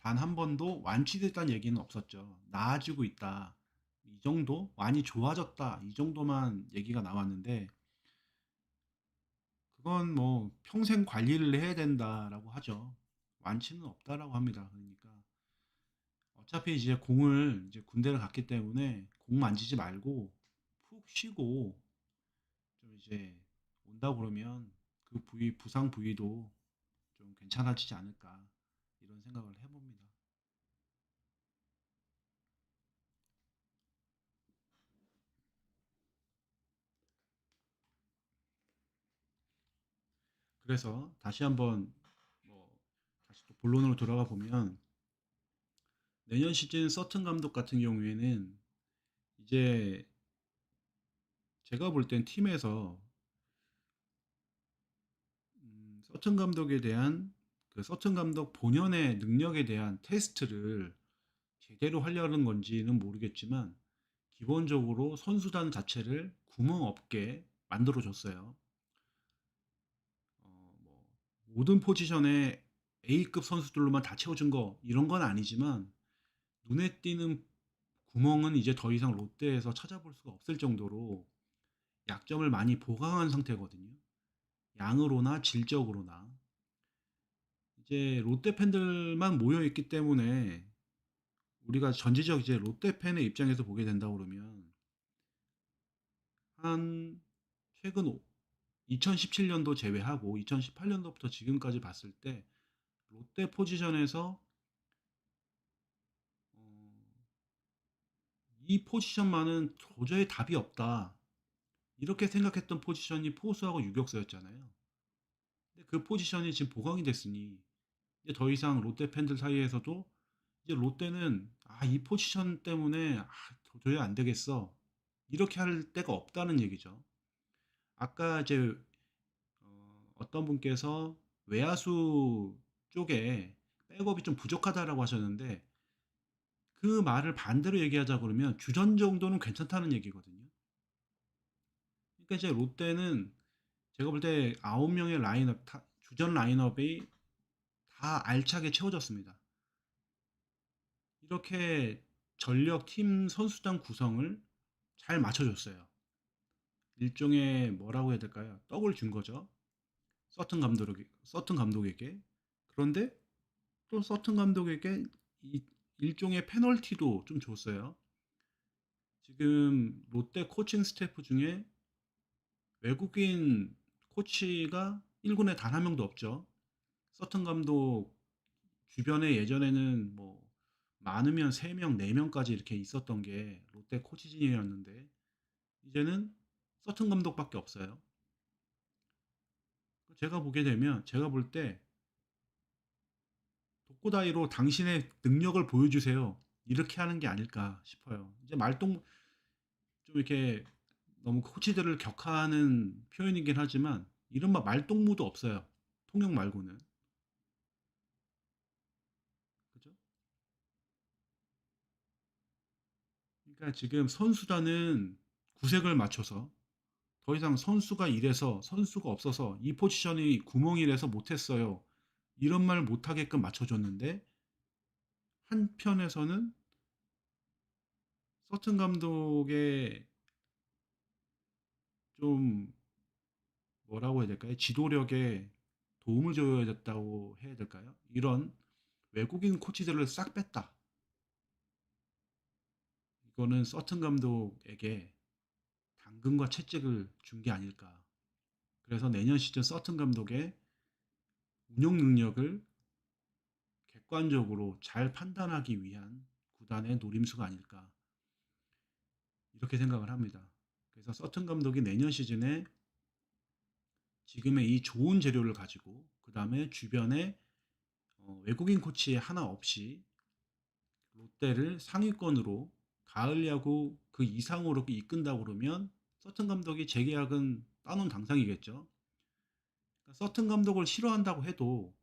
단 한 번도 완치됐다는 얘기는 없었죠. 나아지고 있다. 이 정도? 많이 좋아졌다. 이 정도만 얘기가 나왔는데 그건 뭐 평생 관리를 해야 된다라고 하죠. 완치는 없다라고 합니다. 그러니까 어차피 이제 공을 이제 군대를 갔기 때문에 공 만지지 말고 푹 쉬고 좀 이제 온다 그러면 그 부위 부상 부위도 좀 괜찮아지지 않을까 이런 생각을 해봅니다. 그래서 다시 한번 뭐 다시 또 본론으로 돌아가 보면 내년 시즌 서튼 감독 같은 경우에는 이제 제가 볼 땐 팀에서 서튼 감독에 대한 그 서튼 감독 본연의 능력에 대한 테스트를 제대로 하려는 건지는 모르겠지만 기본적으로 선수단 자체를 구멍 없게 만들어 줬어요. 뭐 모든 포지션에 A급 선수들로만 다 채워준 거 이런 건 아니지만 눈에 띄는 구멍은 이제 더 이상 롯데에서 찾아볼 수가 없을 정도로 약점을 많이 보강한 상태거든요. 양으로나 질적으로나. 이제 롯데 팬들만 모여 있기 때문에 우리가 전지적 이제 롯데 팬의 입장에서 보게 된다 그러면 한 최근 2017년도 제외하고 2018년도부터 지금까지 봤을 때 롯데 포지션에서 어, 이 포지션만은 도저히 답이 없다. 이렇게 생각했던 포지션이 포수하고 유격수였잖아요. 근데 그 포지션이 지금 보강이 됐으니 이제 더 이상 롯데 팬들 사이에서도 이제 롯데는 이 포지션 때문에 도저히 안 되겠어. 이렇게 할 데가 없다는 얘기죠. 아까 이제 어떤 분께서 외야수 쪽에 백업이 좀 부족하다라고 하셨는데 그 말을 반대로 얘기하자 그러면 주전 정도는 괜찮다는 얘기거든요. 그러니까 이제 롯데는 제가 볼 때 9명의 라인업 주전 라인업이 다 알차게 채워졌습니다. 이렇게 전력 팀 선수단 구성을 잘 맞춰줬어요. 일종의 뭐라고 해야 될까요? 떡을 준 거죠. 서튼 감독에게. 그런데 또 서튼 감독에게 이 일종의 페널티도 좀 줬어요. 지금 롯데 코칭 스태프 중에 외국인 코치가 1군에 단 한 명도 없죠. 서튼 감독 주변에 예전에는 뭐 많으면 3명, 4명까지 이렇게 있었던 게 롯데 코치진이었는데 이제는 서튼 감독밖에 없어요. 제가 볼 때 독고다이로 당신의 능력을 보여주세요. 이렇게 하는 게 아닐까 싶어요. 이제 말동 좀 이렇게 너무 코치들을 격하는 표현이긴 하지만 이른바 말동무도 없어요. 통역 말고는. 그죠? 그러니까 지금 선수단은 구색을 맞춰서 더 이상 선수가 이래서 선수가 없어서 이 포지션이 구멍이라서 못했어요. 이런 말 못하게끔 맞춰줬는데 한편에서는 서튼 감독의 좀 뭐라고 해야 될까요? 지도력에 도움을 줘야 됐다고 해야 될까요? 이런 외국인 코치들을 싹 뺐다. 이거는 서튼 감독에게 당근과 채찍을 준 게 아닐까. 그래서 내년 시즌 서튼 감독의 운용 능력을 객관적으로 잘 판단하기 위한 구단의 노림수가 아닐까. 이렇게 생각을 합니다. 그래서 서튼 감독이 내년 시즌에 지금의 이 좋은 재료를 가지고 그 다음에 주변에 외국인 코치 하나 없이 롯데를 상위권으로 가을 야구 그 이상으로 이끈다고 그러면 서튼 감독이 재계약은 따놓은 당상이겠죠. 그러니까 서튼 감독을 싫어한다고 해도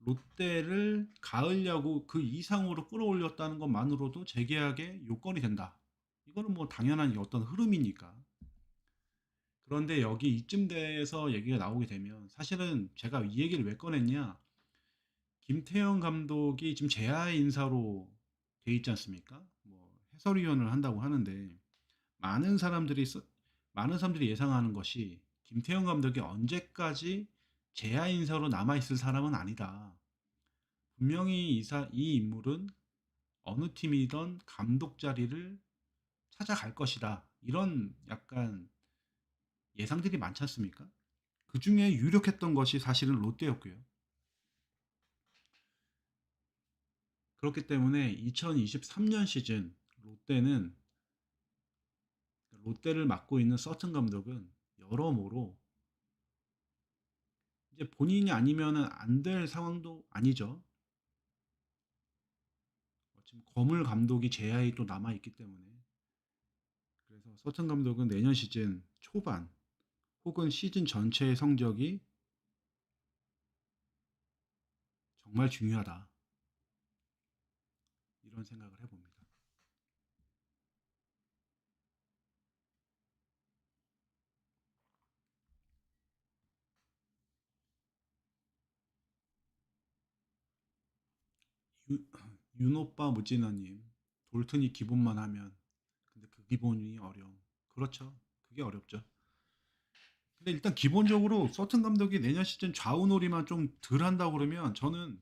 롯데를 가을 야구 그 이상으로 끌어올렸다는 것만으로도 재계약의 요건이 된다. 이거는 뭐 당연한 어떤 흐름이니까. 그런데 여기 이쯤 돼서 얘기가 나오게 되면 사실은 제가 이 얘기를 왜 꺼냈냐? 김태형 감독이 지금 제야 인사로 돼 있지 않습니까? 뭐 해설위원을 한다고 하는데 많은 사람들이 많은 사람들이 예상하는 것이 김태형 감독이 언제까지 제야 인사로 남아 있을 사람은 아니다. 분명히 이 인물은 어느 팀이든 감독 자리를 찾아갈 것이다. 이런 약간 예상들이 많지 않습니까? 그 중에 유력했던 것이 사실은 롯데였고요. 그렇기 때문에 2023년 시즌 롯데를 맡고 있는 서튼 감독은 여러모로 이제 본인이 아니면은 안 될 상황도 아니죠. 지금 거물 감독이 제야에 또 남아 있기 때문에 그래서 서튼 감독은 내년 시즌 초반 혹은 시즌 전체의 성적이 정말 중요하다. 이런 생각을 해봅니다. 유, 윤오빠 무진아님, 돌튼이 기본만 하면 근데 그 기본이 어려움. 그렇죠. 그게 어렵죠. 근데 일단 기본적으로 서튼 감독이 내년 시즌 좌우놀이만 좀 덜 한다고 그러면 저는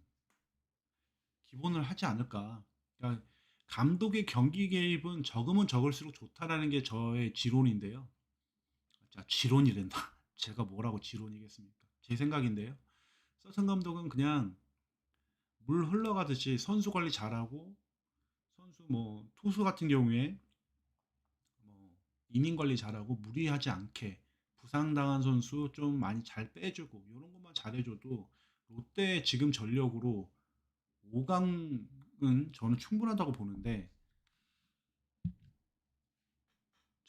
기본을 하지 않을까. 그러니까 감독의 경기 개입은 적으면 적을수록 좋다라는 게 저의 지론인데요. 자, 지론이란다. 제가 뭐라고 지론이겠습니까? 제 생각인데요. 서튼 감독은 그냥 물 흘러가듯이 선수 관리 잘하고 선수 뭐 투수 같은 경우에 뭐 이닝 관리 잘하고 무리하지 않게 부상당한 선수 좀 많이 잘 빼주고 이런 것만 잘해줘도 롯데 지금 전력으로 5강은 저는 충분하다고 보는데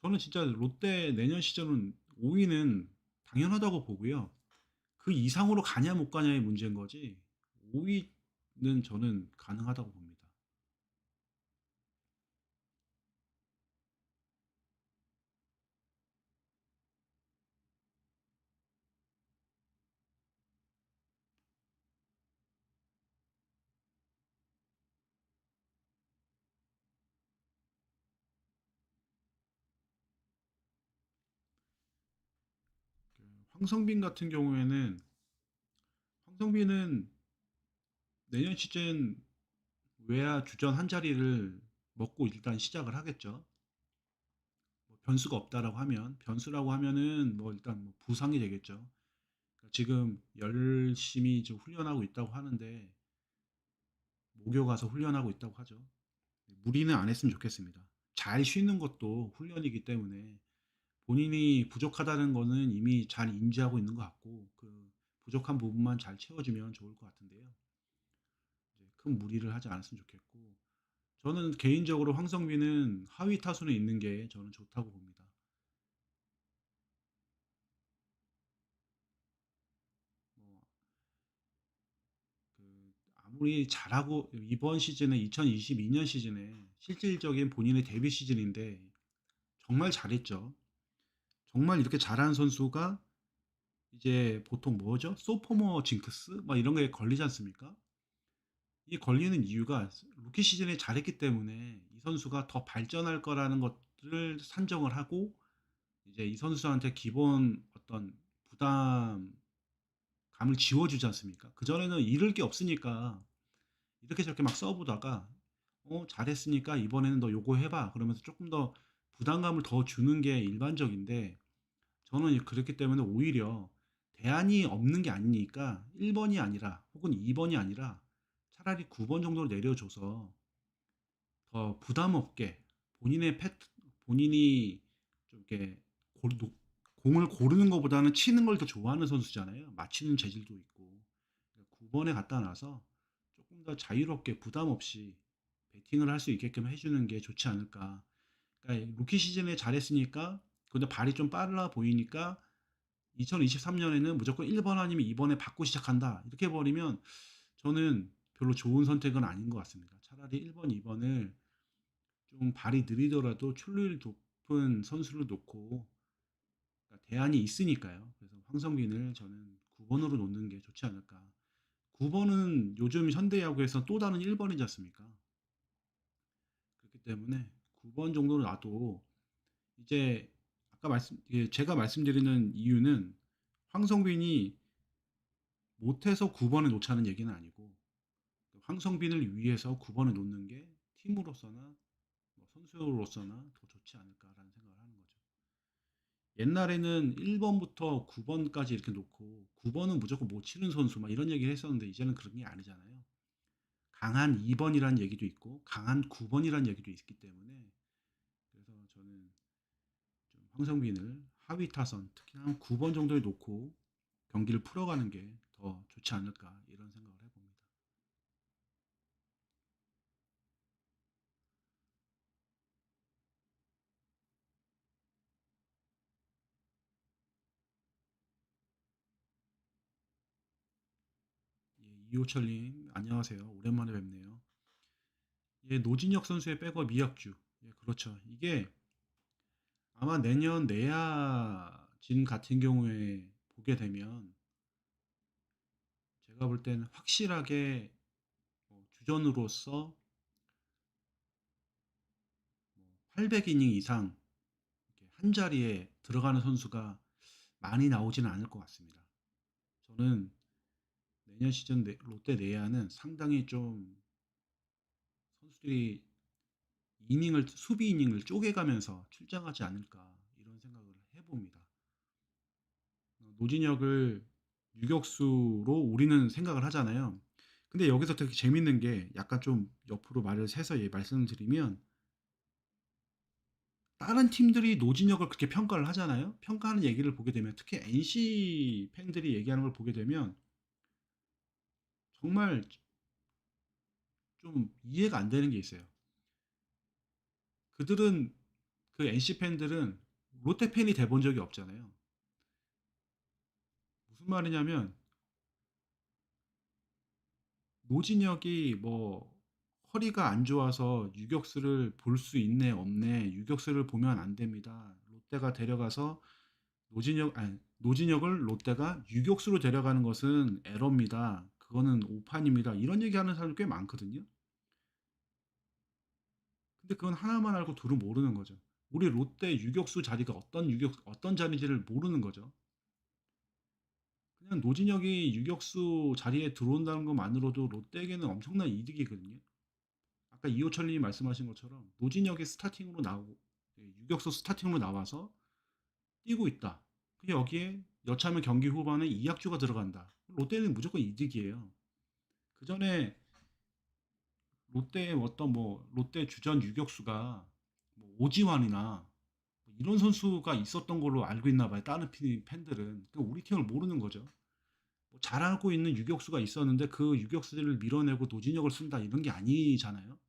저는 진짜 롯데 내년 시즌은 5위는 당연하다고 보고요. 그 이상으로 가냐 못 가냐의 문제인 거지 5위는 저는 가능하다고 봅니다. 그 황성빈 같은 경우에는 황성빈은 내년 시즌 외야 주전 한 자리를 먹고 일단 시작을 하겠죠. 뭐 변수가 없다라고 하면 변수라고 하면은 뭐 일단 뭐 부상이 되겠죠. 그러니까 지금 열심히 좀 훈련하고 있다고 하는데 목요 가서 훈련하고 있다고 하죠. 무리는 안 했으면 좋겠습니다. 잘 쉬는 것도 훈련이기 때문에 본인이 부족하다는 거는 이미 잘 인지하고 있는 것 같고 그 부족한 부분만 잘 채워주면 좋을 것 같은데요. 이제 큰 무리를 하지 않았으면 좋겠고 저는 개인적으로 황성빈은 하위 타순에 있는 게 저는 좋다고 봅니다. 뭐 아무리 잘하고 이번 시즌에 2022년 시즌에 실질적인 본인의 데뷔 시즌인데 정말 잘했죠. 정말 이렇게 잘하는 선수가 이제 보통 뭐죠? 소포머 징크스? 막 이런 게 걸리지 않습니까? 이 걸리는 이유가 루키 시즌에 잘했기 때문에 이 선수가 더 발전할 거라는 것들을 산정을 하고 이제 이 선수한테 기본 어떤 부담감을 지워주지 않습니까? 그전에는 잃을 게 없으니까 이렇게 저렇게 막 써보다가 잘했으니까 이번에는 너 요거 해봐. 그러면서 조금 더 부담감을 더 주는 게 일반적인데 저는 그렇기 때문에 오히려 대안이 없는 게 아니니까 1번이 아니라 혹은 2번이 아니라 차라리 9번 정도로 내려줘서 더 부담 없게 본인의 패트, 본인이 좀 이렇게 공을 고르는 것보다는 치는 걸 더 좋아하는 선수잖아요. 맞히는 재질도 있고. 9번에 갖다 놔서 조금 더 자유롭게 부담 없이 배팅을 할 수 있게끔 해주는 게 좋지 않을까. 그러니까 루키 시즌에 잘했으니까 근데 발이 좀 빨라 보이니까 2023년에는 무조건 1번 아니면 2번에 받고 시작한다. 이렇게 해버리면 저는 별로 좋은 선택은 아닌 것 같습니다. 차라리 1번, 2번을 좀 발이 느리더라도 출루율 높은 선수를 놓고 그러니까 대안이 있으니까요. 그래서 황성빈을 저는 9번으로 놓는 게 좋지 않을까. 9번은 요즘 현대야구에서 또 다른 1번이지 않습니까? 그렇기 때문에 9번 정도로 놔도 이제 아까 제가 말씀드리는 이유는 황성빈이 못해서 9번에 놓자는 얘기는 아니고 황성빈을 위해서 9번에 놓는 게 팀으로서나 뭐 선수로서나 더 좋지 않을까라는 생각을 하는 거죠. 옛날에는 1번부터 9번까지 이렇게 놓고 9번은 무조건 못 치는 선수 막 이런 얘기를 했었는데 이제는 그런 게 아니잖아요. 강한 2번이라는 얘기도 있고 강한 9번이라는 얘기도 있기 때문에 그래서 저는 좀 황성빈을 하위 타선 특히 한 9번 정도에 놓고 경기를 풀어가는 게 더 좋지 않을까 이런 생각을 해봅니다. 예, 이호철님 안녕하세요. 오랜만에 뵙네요. 예, 노진혁 선수의 백업 이학주. 예, 그렇죠. 이게 아마 내년 내야진 같은 경우에 보게 되면 제가 볼 때는 확실하게 주전으로서 800이닝 이상 이렇게 한 자리에 들어가는 선수가 많이 나오지는 않을 것 같습니다. 저는 내년 시즌 롯데 내야는 상당히 좀 선수들이 수비 이닝을 쪼개가면서 출장하지 않을까 이런 생각을 해봅니다. 노진혁을 유격수로 우리는 생각을 하잖아요. 근데 여기서 되게 재밌는 게 약간 좀 옆으로 말을 새서 말씀을 드리면 다른 팀들이 노진혁을 그렇게 평가를 하잖아요. 평가하는 얘기를 보게 되면 특히 NC 팬들이 얘기하는 걸 보게 되면 정말 좀 이해가 안 되는 게 있어요. 그들은 그 NC 팬들은 롯데 팬이 돼 본 적이 없잖아요. 무슨 말이냐면 노진혁이 뭐 허리가 안 좋아서 유격수를 볼 수 있네 없네 유격수를 보면 안 됩니다. 롯데가 데려가서 노진혁을 롯데가 유격수로 데려가는 것은 에러입니다. 그거는 오판입니다. 이런 얘기하는 사람이 꽤 많거든요. 근데 그건 하나만 알고 둘은 모르는 거죠. 우리 롯데 유격수 자리가 어떤 자리인지를 모르는 거죠. 그냥 노진혁이 유격수 자리에 들어온다는 것만으로도 롯데에게는 엄청난 이득이거든요. 아까 이호철님이 말씀하신 것처럼 노진혁이 스타팅으로 나오고 유격수 스타팅으로 나와서 뛰고 있다. 근데 여기에 여차하면 경기 후반에 이학주가 들어간다. 롯데는 무조건 이득이에요. 그 전에 롯데의 어떤 뭐 롯데 주전 유격수가 뭐 오지환이나 뭐 이런 선수가 있었던 걸로 알고 있나 봐요. 다른 팬들은. 그 우리 팀을 모르는 거죠. 뭐 잘하고 있는 유격수가 있었는데 그 유격수들을 밀어내고 노진혁을 쓴다 이런 게 아니잖아요.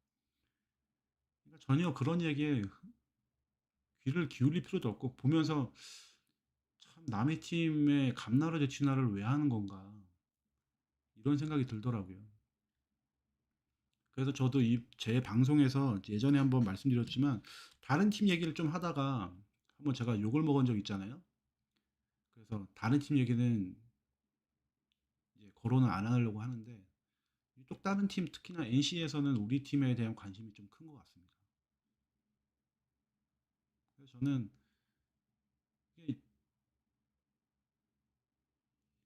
그러니까 전혀 그런 얘기에 귀를 기울일 필요도 없고 보면서 참 남의 팀의 감나라 제치나를 왜 하는 건가 이런 생각이 들더라고요. 그래서 저도 이 제 방송에서 예전에 한번 말씀드렸지만 다른 팀 얘기를 좀 하다가 한번 제가 욕을 먹은 적 있잖아요. 그래서 다른 팀 얘기는 이제 거론을 안 하려고 하는데 또 다른 팀 특히나 NC에서는 우리 팀에 대한 관심이 좀 큰 것 같습니다. 그래서 저는 이게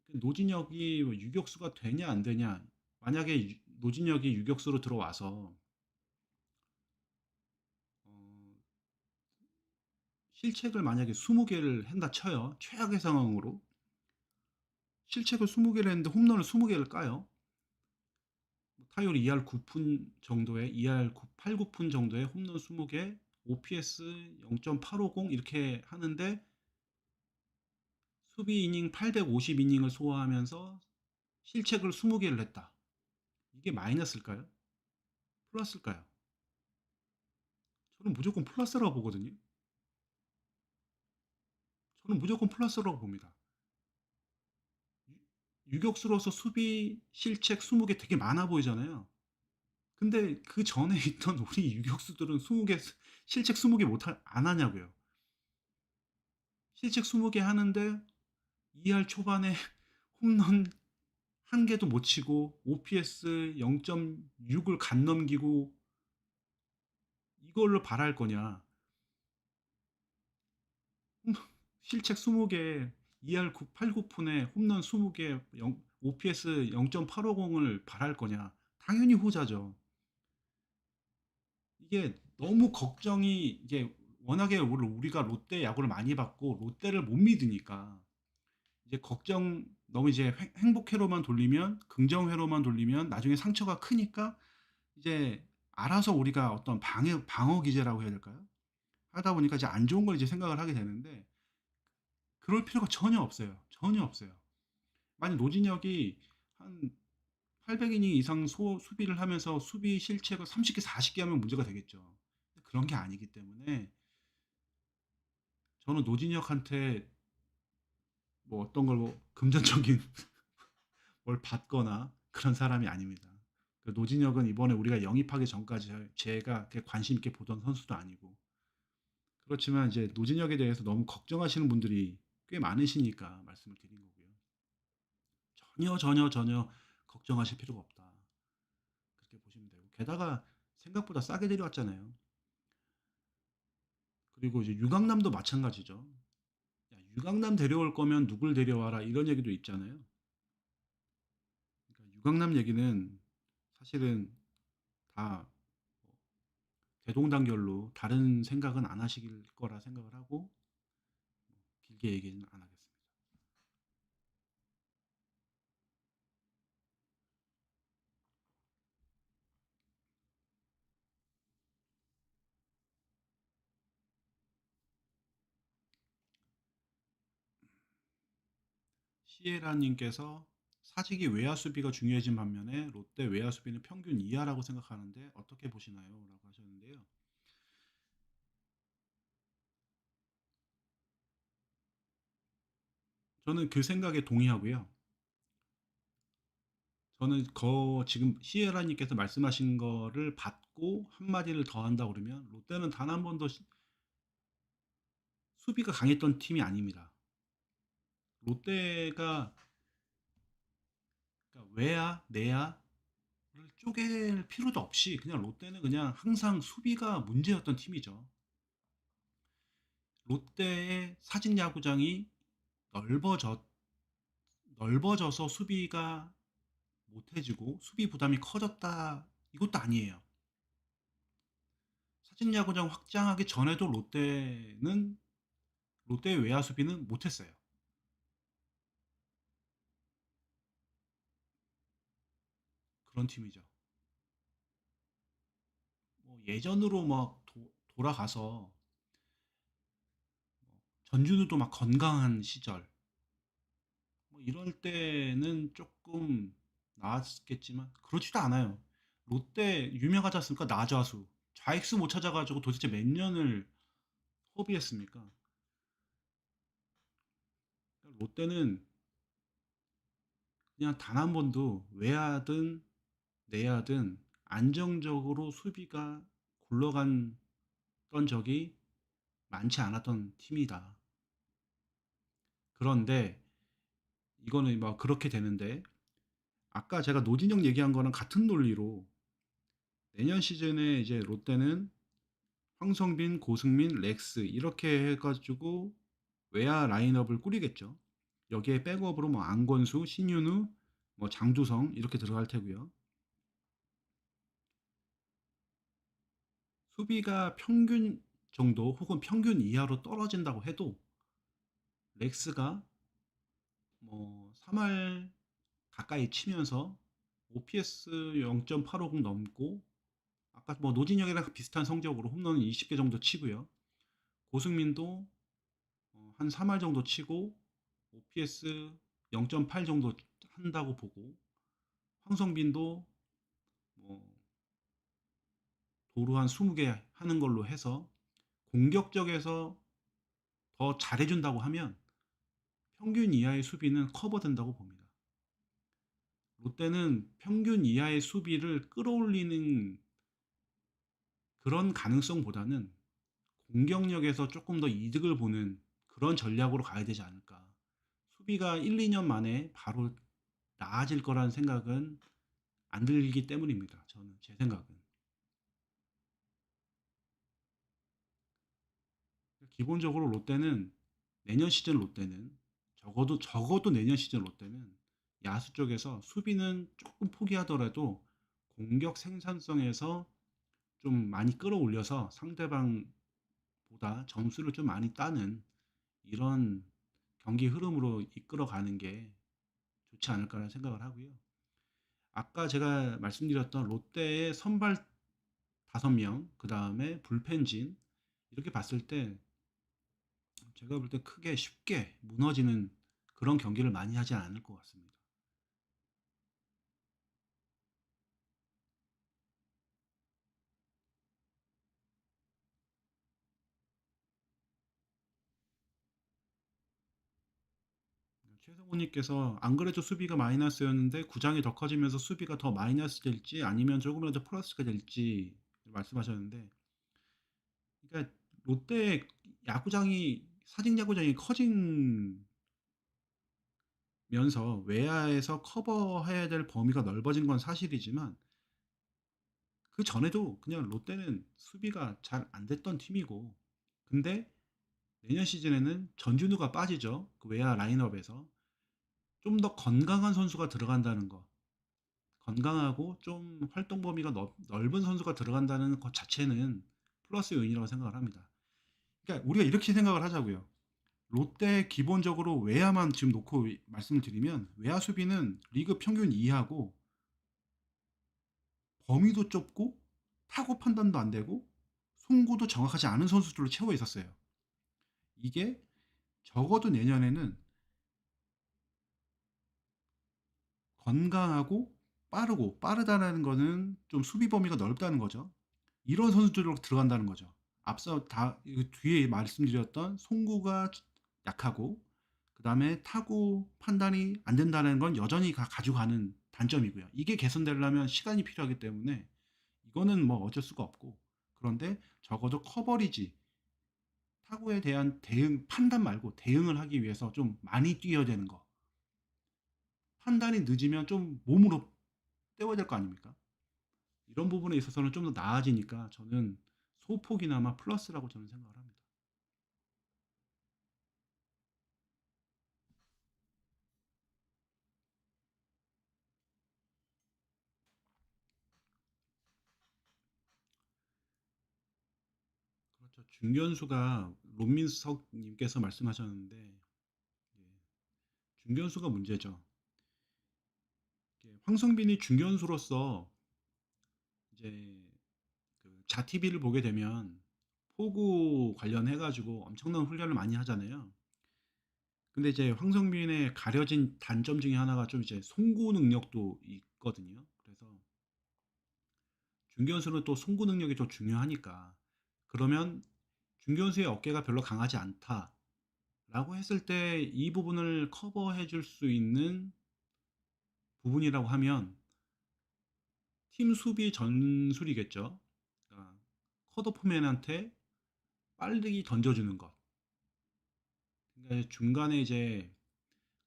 노진혁이 뭐 유격수가 되냐 안 되냐 만약에 노진혁이 유격수로 들어와서 어, 실책을 만약에 20개를 한다 쳐요. 최악의 상황으로 실책을 20개를 했는데 홈런을 20개를 까요. 뭐 타율 2할 9푼 정도의 2할 8, 9푼 정도의 홈런 20개, OPS 0.850 이렇게 하는데 수비 이닝 850 이닝을 소화하면서 실책을 20개를 했다. 이게 마이너스일까요? 플러스일까요? 저는 무조건 플러스라고 보거든요. 저는 무조건 플러스라고 봅니다. 유격수로서 수비 실책 20개 되게 많아 보이잖아요. 근데 그 전에 있던 우리 유격수들은 20개 실책 20개 안 하냐고요. 실책 20개 하는데 2할 초반에 홈런 한 개도 못 치고 OPS 0.6을 간 넘기고 이걸로 바랄 거냐. 실책 20개, 2할 9, 8, 9푼에 홈런 20개, OPS 0.850을 바랄 거냐. 당연히 후자죠. 이게 너무 걱정이 이게 워낙에 우리가 롯데 야구를 많이 봤고 롯데를 못 믿으니까 이제 걱정 너무 이제 행복회로만 돌리면 긍정회로만 돌리면 나중에 상처가 크니까 이제 알아서 우리가 어떤 방어 기제라고 해야 될까요? 하다 보니까 이제 안 좋은 걸 이제 생각을 하게 되는데 그럴 필요가 전혀 없어요. 전혀 없어요. 만약 노진혁이 한 800이닝 이상 수비를 하면서 수비 실책을 30개, 40개 하면 문제가 되겠죠. 그런 게 아니기 때문에 저는 노진혁한테 뭐 어떤 걸 뭐 금전적인 뭘 받거나 그런 사람이 아닙니다. 그 노진혁은 이번에 우리가 영입하기 전까지 제가 관심 있게 보던 선수도 아니고 그렇지만 이제 노진혁에 대해서 너무 걱정하시는 분들이 꽤 많으시니까 말씀을 드린 거고요. 전혀 걱정하실 필요가 없다. 그렇게 보시면 되고 게다가 생각보다 싸게 데려왔잖아요. 그리고 이제 유강남도 마찬가지죠. 야, 유강남 데려올 거면 누굴 데려와라 이런 얘기도 있잖아요. 그러니까 유강남 얘기는 사실은 다 대동단결로 다른 생각은 안 하실 거라 생각을 하고 길게 얘기는 안 하겠습니다. 시에라님께서 사직이 외야 수비가 중요해진 반면에 롯데 외야 수비는 평균 이하라고 생각하는데 어떻게 보시나요? 라고 하셨는데요. 저는 그 생각에 동의하고요. 저는 지금 시에라님께서 말씀하신 거를 받고 한마디를 더 한다 그러면 롯데는 단 한 번도 수비가 강했던 팀이 아닙니다. 롯데가 그러니까 외야, 내야를 쪼갤 필요도 없이 그냥 롯데는 그냥 항상 수비가 문제였던 팀이죠. 롯데의 사직 야구장이 넓어져 넓어져서 수비가 못해지고 수비 부담이 커졌다 이것도 아니에요. 사직 야구장 확장하기 전에도 롯데의 외야 수비는 못했어요. 그런 팀이죠. 예전으로 막 돌아가서 전준우도 막 건강한 시절 뭐 이럴 때는 조금 나았겠지만 그렇지도 않아요. 롯데 유명하지 않습니까? 나좌수 좌익수 못 찾아가지고 도대체 몇 년을 허비했습니까? 롯데는 그냥 단 한 번도 외야든 내야든 안정적으로 수비가 굴러간 적이 많지 않았던 팀이다. 그런데 이거는 막 그렇게 되는데 아까 제가 노진영 얘기한 거랑 같은 논리로 내년 시즌에 이제 롯데는 황성빈, 고승민, 렉스 이렇게 해가지고 외야 라인업을 꾸리겠죠. 여기에 백업으로 뭐 안건수, 신윤우, 뭐 장두성 이렇게 들어갈 테고요. 수비가 평균 정도 혹은 평균 이하로 떨어진다고 해도 렉스가 뭐 3할 가까이 치면서 OPS 0.850 넘고 아까 뭐 노진혁이랑 비슷한 성적으로 홈런 20개 정도 치고요. 고승민도 한 3할 정도 치고 OPS 0.8 정도 한다고 보고 황성빈도 뭐 도루 한 20개 하는 걸로 해서 공격적에서 더 잘해준다고 하면 평균 이하의 수비는 커버된다고 봅니다. 롯데는 평균 이하의 수비를 끌어올리는 그런 가능성보다는 공격력에서 조금 더 이득을 보는 그런 전략으로 가야 되지 않을까. 수비가 1, 2년 만에 바로 나아질 거라는 생각은 안 들기 때문입니다. 저는 제 생각은. 기본적으로 롯데는 내년 시즌 롯데는 적어도 내년 시즌 롯데는 야수 쪽에서 수비는 조금 포기하더라도 공격 생산성에서 좀 많이 끌어올려서 상대방보다 점수를 좀 많이 따는 이런 경기 흐름으로 이끌어가는 게 좋지 않을까라는 생각을 하고요. 아까 제가 말씀드렸던 롯데의 선발 5명, 그 다음에 불펜진 이렇게 봤을 때 제가 볼 때 크게 쉽게 무너지는 그런 경기를 많이 하지 않을 것 같습니다. 최성훈님께서 안 그래도 수비가 마이너스였는데 구장이 더 커지면서 수비가 더 마이너스 될지 아니면 조금이라도 플러스가 될지 말씀하셨는데 그러니까 롯데 야구장이 사직 야구장이 커지면서 외야에서 커버해야 될 범위가 넓어진 건 사실이지만 그 전에도 그냥 롯데는 수비가 잘 안 됐던 팀이고 근데 내년 시즌에는 전준우가 빠지죠. 그 외야 라인업에서 좀 더 건강한 선수가 들어간다는 거 건강하고 좀 활동 범위가 넓은 선수가 들어간다는 것 자체는 플러스 요인이라고 생각을 합니다. 그러니까 우리가 이렇게 생각을 하자고요. 롯데 기본적으로 외야만 지금 놓고 말씀을 드리면 외야 수비는 리그 평균 이하고 범위도 좁고 타구 판단도 안 되고 송구도 정확하지 않은 선수들로 채워 있었어요. 이게 적어도 내년에는 건강하고 빠르고 빠르다는 거는 좀 수비 범위가 넓다는 거죠. 이런 선수들로 들어간다는 거죠. 앞서 다 뒤에 말씀드렸던 송구가 약하고 그다음에 타구 판단이 안 된다는 건 여전히 가지고 가는 단점이고요. 이게 개선되려면 시간이 필요하기 때문에 이거는 뭐 어쩔 수가 없고 그런데 적어도 커버리지 타구에 대한 대응 판단 말고 대응을 하기 위해서 좀 많이 뛰어야 되는 거 판단이 늦으면 좀 몸으로 때워야 될 거 아닙니까? 이런 부분에 있어서는 좀 더 나아지니까 저는 소폭이나마 플러스라고 저는 생각을 합니다. 그렇죠. 중견수가 론민석님께서 말씀하셨는데 예, 중견수가 문제죠. 황성빈이 중견수로서 이제 그 자티비를 보게 되면 포구 관련해 가지고 엄청난 훈련을 많이 하잖아요. 근데 이제 황성민의 가려진 단점 중에 하나가 좀 이제 송구 능력도 있거든요. 그래서 중견수는 또 송구 능력이 좀 중요하니까 그러면 중견수의 어깨가 별로 강하지 않다라고 했을 때 이 부분을 커버해 줄 수 있는 부분이라고 하면 팀 수비 전술이겠죠. 그러니까 컷오프맨한테 빨리 던져주는 것. 그러니까 중간에 이제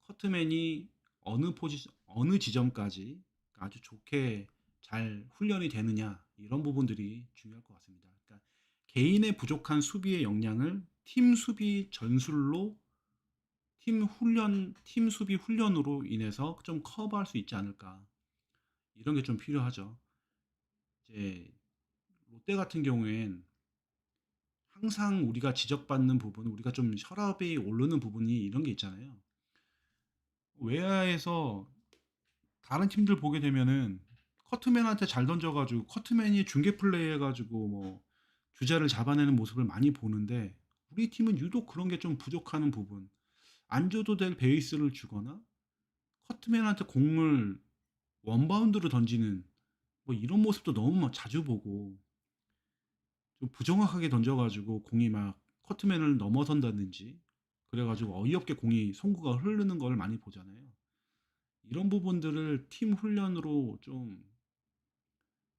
커트맨이 어느 지점까지 아주 좋게 잘 훈련이 되느냐 이런 부분들이 중요할 것 같습니다. 그러니까 개인의 부족한 수비의 역량을 팀 수비 전술로 팀 수비 훈련으로 인해서 좀 커버할 수 있지 않을까 이런 게 좀 필요하죠. 이제 롯데 같은 경우엔 항상 우리가 지적받는 부분, 우리가 좀 혈압이 오르는 부분이 이런 게 있잖아요. 외야에서 다른 팀들 보게 되면은 커트맨한테 잘 던져가지고 커트맨이 중계 플레이 해가지고 뭐 주자를 잡아내는 모습을 많이 보는데 우리 팀은 유독 그런 게 좀 부족하는 부분. 안 줘도 될 베이스를 주거나 커트맨한테 공을 원바운드로 던지는 뭐 이런 모습도 너무 자주 보고 좀 부정확하게 던져가지고 공이 막 커트맨을 넘어선다든지 그래가지고 어이없게 공이 송구가 흐르는 걸 많이 보잖아요. 이런 부분들을 팀 훈련으로 좀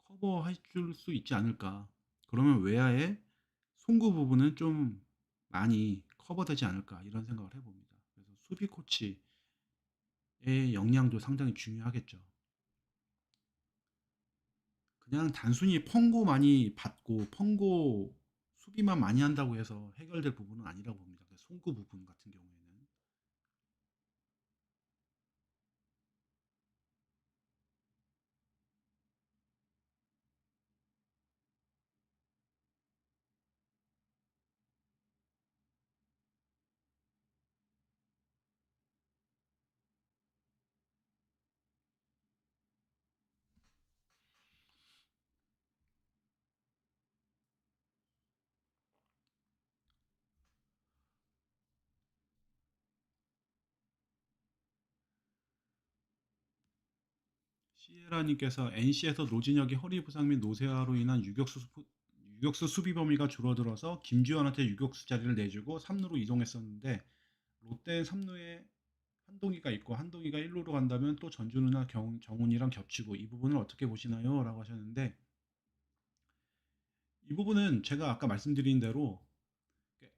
커버해 줄 수 있지 않을까. 그러면 외야의 송구 부분은 좀 많이 커버되지 않을까 이런 생각을 해봅니다. 그래서 수비 코치의 역량도 상당히 중요하겠죠. 그냥 단순히 펑고 많이 받고 펑고 수비만 많이 한다고 해서 해결될 부분은 아니라고 봅니다. 그 송구 부분 같은 경우에는. 시에라님께서 NC에서 노진혁이 허리 부상 및 노쇠화로 인한 유격수 수비 범위가 줄어들어서 김주현한테 유격수 자리를 내주고 3루로 이동했었는데 롯데 3루에 한동희가 있고 한동희가 1루로 간다면 또 전준우나 정훈이랑 겹치고 이 부분을 어떻게 보시나요? 라고 하셨는데 이 부분은 제가 아까 말씀드린 대로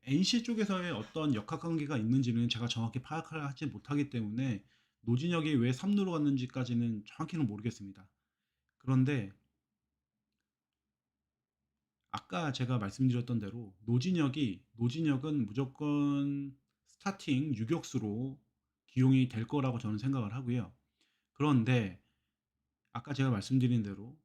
NC 쪽에서의 어떤 역학관계가 있는지는 제가 정확히 파악을 하지 못하기 때문에 노진혁이 왜 3루로 갔는지까지는 정확히는 모르겠습니다. 그런데 아까 제가 말씀드렸던 대로 노진혁은 무조건 스타팅 유격수로 기용이 될 거라고 저는 생각을 하고요. 그런데 아까 제가 말씀드린 대로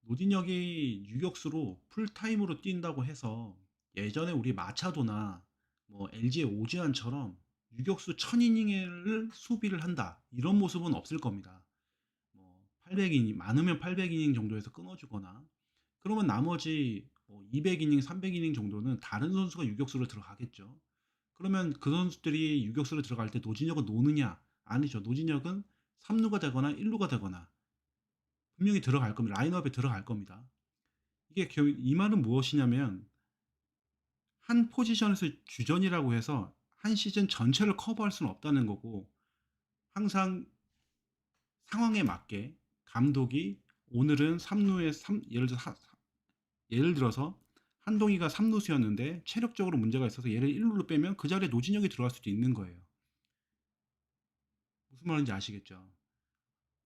노진혁이 유격수로 풀타임으로 뛴다고 해서 예전에 우리 마차도나 뭐 LG의 오지환처럼 유격수 1000이닝을 수비를 한다 이런 모습은 없을 겁니다. 뭐 800이닝 많으면 800이닝 정도에서 끊어주거나 그러면 나머지 200이닝, 300이닝 정도는 다른 선수가 유격수로 들어가겠죠. 그러면 그 선수들이 유격수로 들어갈 때 노진혁은 노느냐? 아니죠. 노진혁은 3루가 되거나 1루가 되거나 분명히 들어갈 겁니다. 라인업에 들어갈 겁니다. 이 말은 무엇이냐면 한 포지션에서 주전이라고 해서 한 시즌 전체를 커버할 수는 없다는 거고 항상 상황에 맞게 감독이 오늘은 3루에 예를 들어서 한동희가 3루수였는데 체력적으로 문제가 있어서 얘를 1루로 빼면 그 자리에 노진혁이 들어갈 수도 있는 거예요. 무슨 말인지 아시겠죠?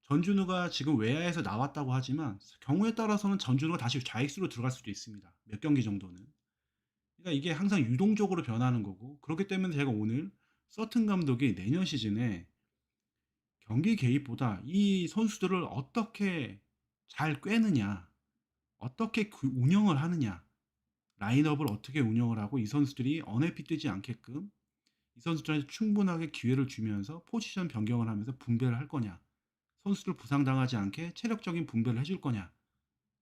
전준우가 지금 외야에서 나왔다고 하지만 경우에 따라서는 전준우가 다시 좌익수로 들어갈 수도 있습니다. 몇 경기 정도는. 그러니까 이게 항상 유동적으로 변하는 거고 그렇기 때문에 제가 오늘 서튼 감독이 내년 시즌에 경기 개입보다 이 선수들을 어떻게 잘 꿰느냐, 어떻게 운영을 하느냐, 라인업을 어떻게 운영을 하고 이 선수들이 언해피 뜨지 않게끔 이 선수들한테 충분하게 기회를 주면서 포지션 변경을 하면서 분배를 할 거냐, 선수들 부상당하지 않게 체력적인 분배를 해줄 거냐,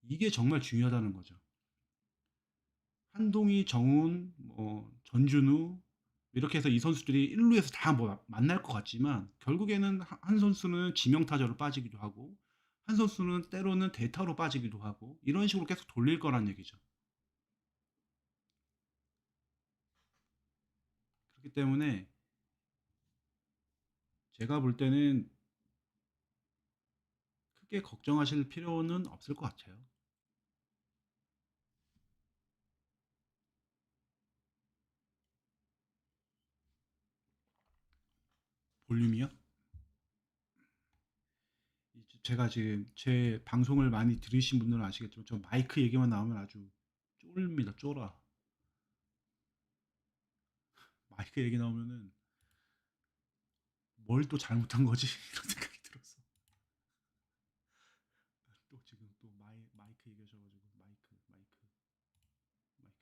이게 정말 중요하다는 거죠. 한동희, 정훈, 전준우 이렇게 해서 이 선수들이 1루에서 다 뭐 만날 것 같지만 결국에는 한 선수는 지명타자로 빠지기도 하고 한 선수는 때로는 대타로 빠지기도 하고 이런 식으로 계속 돌릴 거란 얘기죠. 그렇기 때문에 제가 볼 때는 크게 걱정하실 필요는 없을 것 같아요. 볼륨이요? 제가 지금 제 방송을 많이 들으신 분들은 아시겠지만 저 마이크 얘기만 나오면 아주 쫄립니다. 쫄아. 마이크 얘기 나오면은 뭘 또 잘못한 거지? 이런 생각이 들어서 또 지금 또 마이크 얘기하셔가지고 마이크 출력 마이크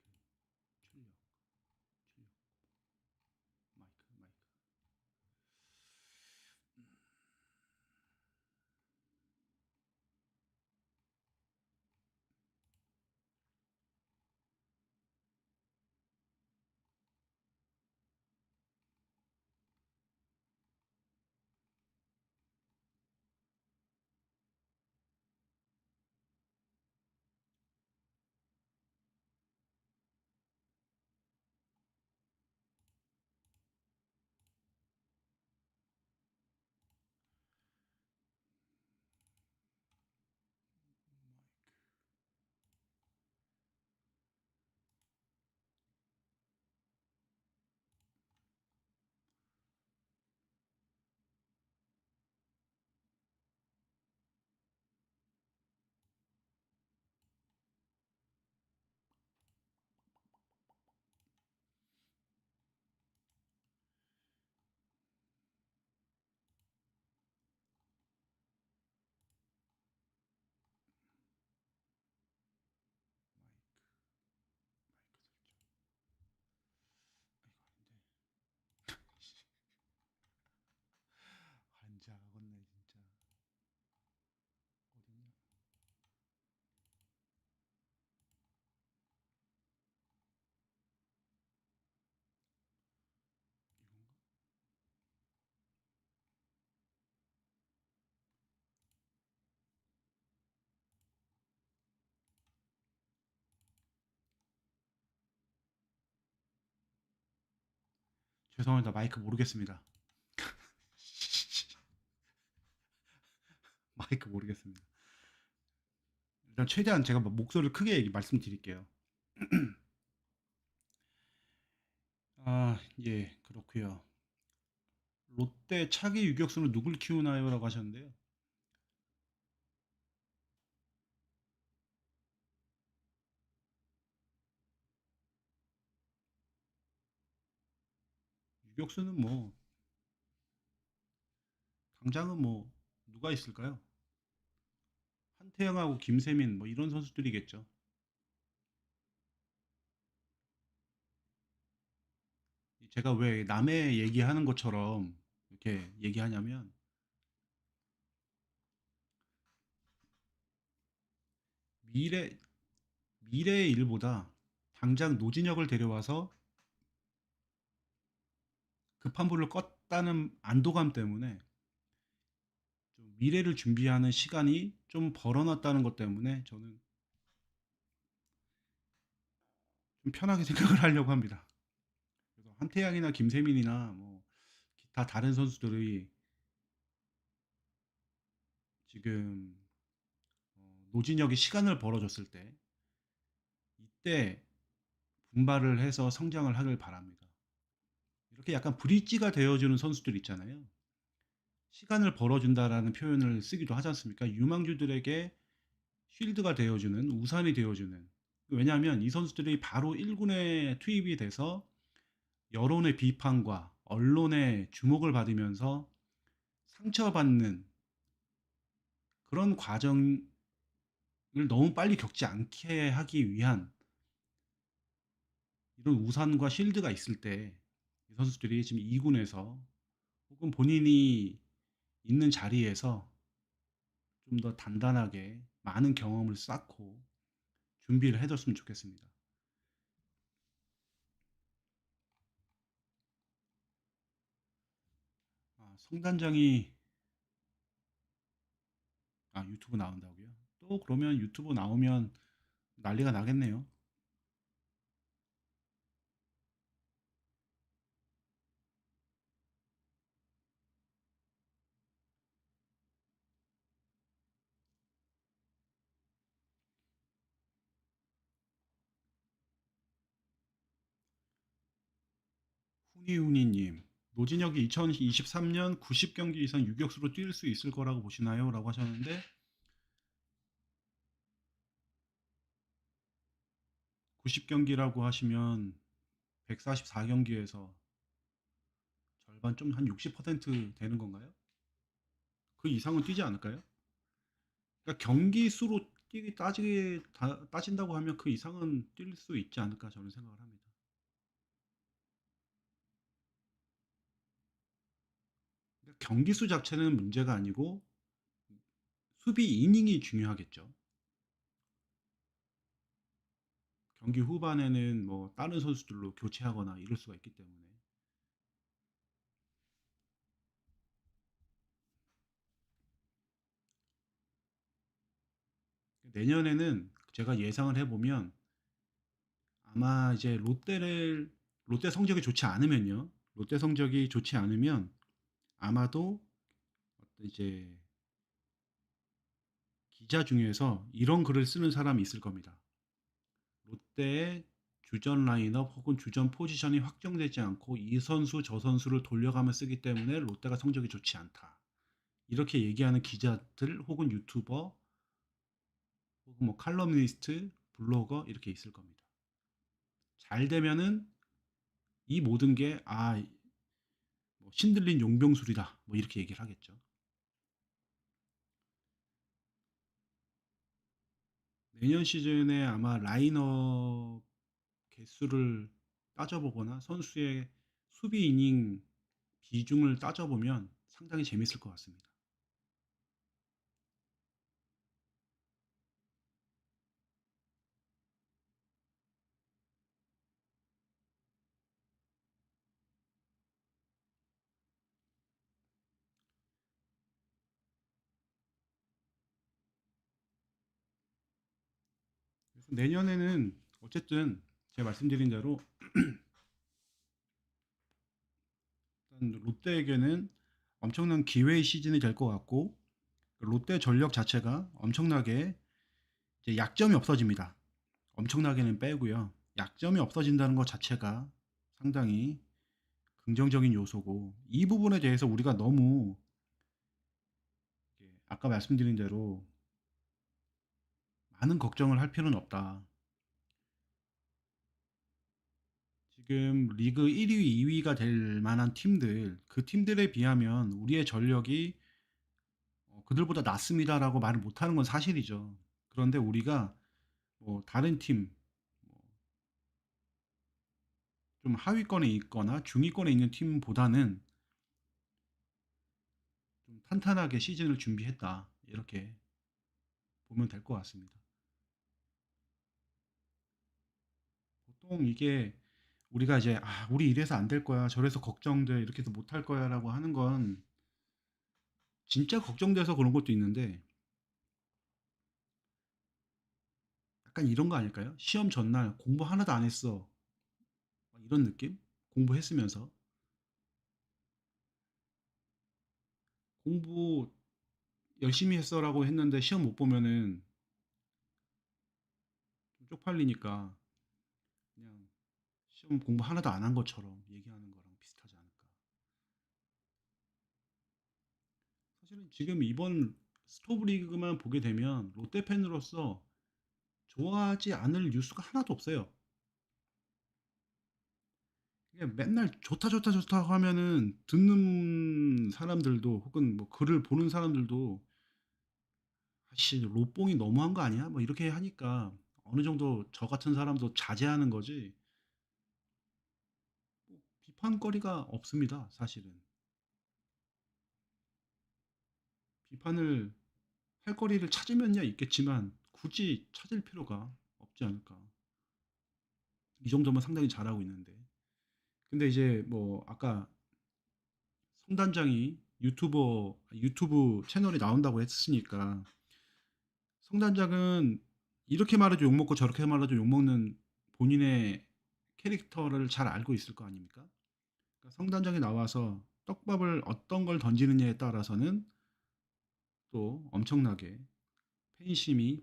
환장하겠네 진짜. 어딨냐? 이건가? 죄송합니다. 마이크 모르겠습니다. 마이크 모르겠습니다. 일단 최대한 제가 목소리를 크게 말씀드릴게요. 아, 예, 그렇고요. 롯데 차기 유격수는 누굴 키우나요?라고 하셨는데요. 유격수는 뭐 당장은 뭐 누가 있을까요? 한태영하고 김세민 뭐 이런 선수들이겠죠. 제가 왜 남의 얘기하는 것처럼 이렇게 얘기하냐면 미래 미래의 일보다 당장 노진혁을 데려와서 급한 불을 껐다는 안도감 때문에 좀 미래를 준비하는 시간이 좀 벌어놨다는 것 때문에 저는 좀 편하게 생각을 하려고 합니다. 그래서 한태양이나 김세민이나 뭐 기타 다른 선수들이 지금 노진혁이 시간을 벌어줬을 때 이때 분발을 해서 성장을 하길 바랍니다. 이렇게 약간 브릿지가 되어주는 선수들 있잖아요. 시간을 벌어준다라는 표현을 쓰기도 하지 않습니까? 유망주들에게 쉴드가 되어주는 우산이 되어주는. 왜냐하면 이 선수들이 바로 1군에 투입이 돼서 여론의 비판과 언론의 주목을 받으면서 상처받는 그런 과정을 너무 빨리 겪지 않게 하기 위한 이런 우산과 쉴드가 있을 때 이 선수들이 지금 2군에서 혹은 본인이 있는 자리에서 좀 더 단단하게 많은 경험을 쌓고 준비를 해뒀으면 좋겠습니다. 성단장이 유튜브 나온다고요? 또 그러면 유튜브 나오면 난리가 나겠네요. 후니후니님, 노진혁이 2023년 90경기 이상 유격수로 뛸 수 있을 거라고 보시나요? 라고 하셨는데 90경기라고 하시면 144경기에서 절반 좀 한 60% 되는 건가요? 그 이상은 뛰지 않을까요? 그러니까 경기 수로 따진다고 하면 그 이상은 뛸 수 있지 않을까 저는 생각을 합니다. 그러니까 경기 수 자체는 문제가 아니고 수비 이닝이 중요하겠죠. 경기 후반에는 뭐 다른 선수들로 교체하거나 이럴 수가 있기 때문에 내년에는 제가 예상을 해보면 아마 이제 롯데 성적이 좋지 않으면요. 롯데 성적이 좋지 않으면 아마도 어떤 이제 기자 중에서 이런 글을 쓰는 사람이 있을 겁니다. 롯데의 주전 라인업 혹은 주전 포지션이 확정되지 않고 이 선수 저 선수를 돌려가며 쓰기 때문에 롯데가 성적이 좋지 않다. 이렇게 얘기하는 기자들 혹은 유튜버 혹은 뭐 칼럼니스트, 블로거 이렇게 있을 겁니다. 잘 되면은 이 모든 게 뭐 신들린 용병술이다. 뭐 이렇게 얘기를 하겠죠. 내년 시즌에 아마 라인업 개수를 따져보거나 선수의 수비 이닝 비중을 따져보면 상당히 재밌을 것 같습니다. 그래서 내년에는 어쨌든 제가 말씀드린 대로 일단 롯데에게는 엄청난 기회의 시즌이 될 것 같고 롯데 전력 자체가 엄청나게 이제 약점이 없어집니다. 엄청나게는 빼고요. 약점이 없어진다는 것 자체가 상당히 긍정적인 요소고 이 부분에 대해서 우리가 너무 아까 말씀드린 대로 많은 걱정을 할 필요는 없다. 지금 리그 1위, 2위가 될 만한 팀들, 그 팀들에 비하면 우리의 전력이 그들보다 낫습니다라고 말을 못하는 건 사실이죠. 그런데 우리가 뭐 다른 팀, 좀 하위권에 있거나 중위권에 있는 팀보다는 좀 탄탄하게 시즌을 준비했다. 이렇게 보면 될 것 같습니다. 보통 이게 우리가 이제 우리 이래서 안 될 거야, 저래서 걱정돼, 이렇게 해서 못할 거야라고 하는 건 진짜 걱정돼서 그런 것도 있는데 약간 이런 거 아닐까요? 시험 전날 공부 하나도 안 했어. 막 이런 느낌? 공부했으면서 공부 열심히 했어라고 했는데 시험 못 보면은 좀 쪽팔리니까 그냥 시험 공부 하나도 안 한 것처럼 얘기하는 거랑 비슷하지 않을까. 사실은 지금 이번 스토브 리그만 보게 되면 롯데 팬으로서 좋아하지 않을 뉴스가 하나도 없어요. 이게 맨날 좋다 좋다 좋다 하면은 듣는 사람들도 혹은 뭐 글을 보는 사람들도 아씨 롯봉이 너무한 거 아니야? 뭐 이렇게 하니까 어느 정도 저 같은 사람도 자제하는 거지 비판거리가 없습니다. 사실은 비판을 할 거리를 찾으면야 있겠지만 굳이 찾을 필요가 없지 않을까. 이 정도면 상당히 잘하고 있는데. 근데 이제 뭐 아까 성단장이 유튜브 채널이 나온다고 했으니까 성단장은 이렇게 말해도 욕먹고 저렇게 말해도 욕먹는 본인의 캐릭터를 잘 알고 있을 거 아닙니까? 그러니까 성단장이 나와서 떡밥을 어떤 걸 던지느냐에 따라서는 또 엄청나게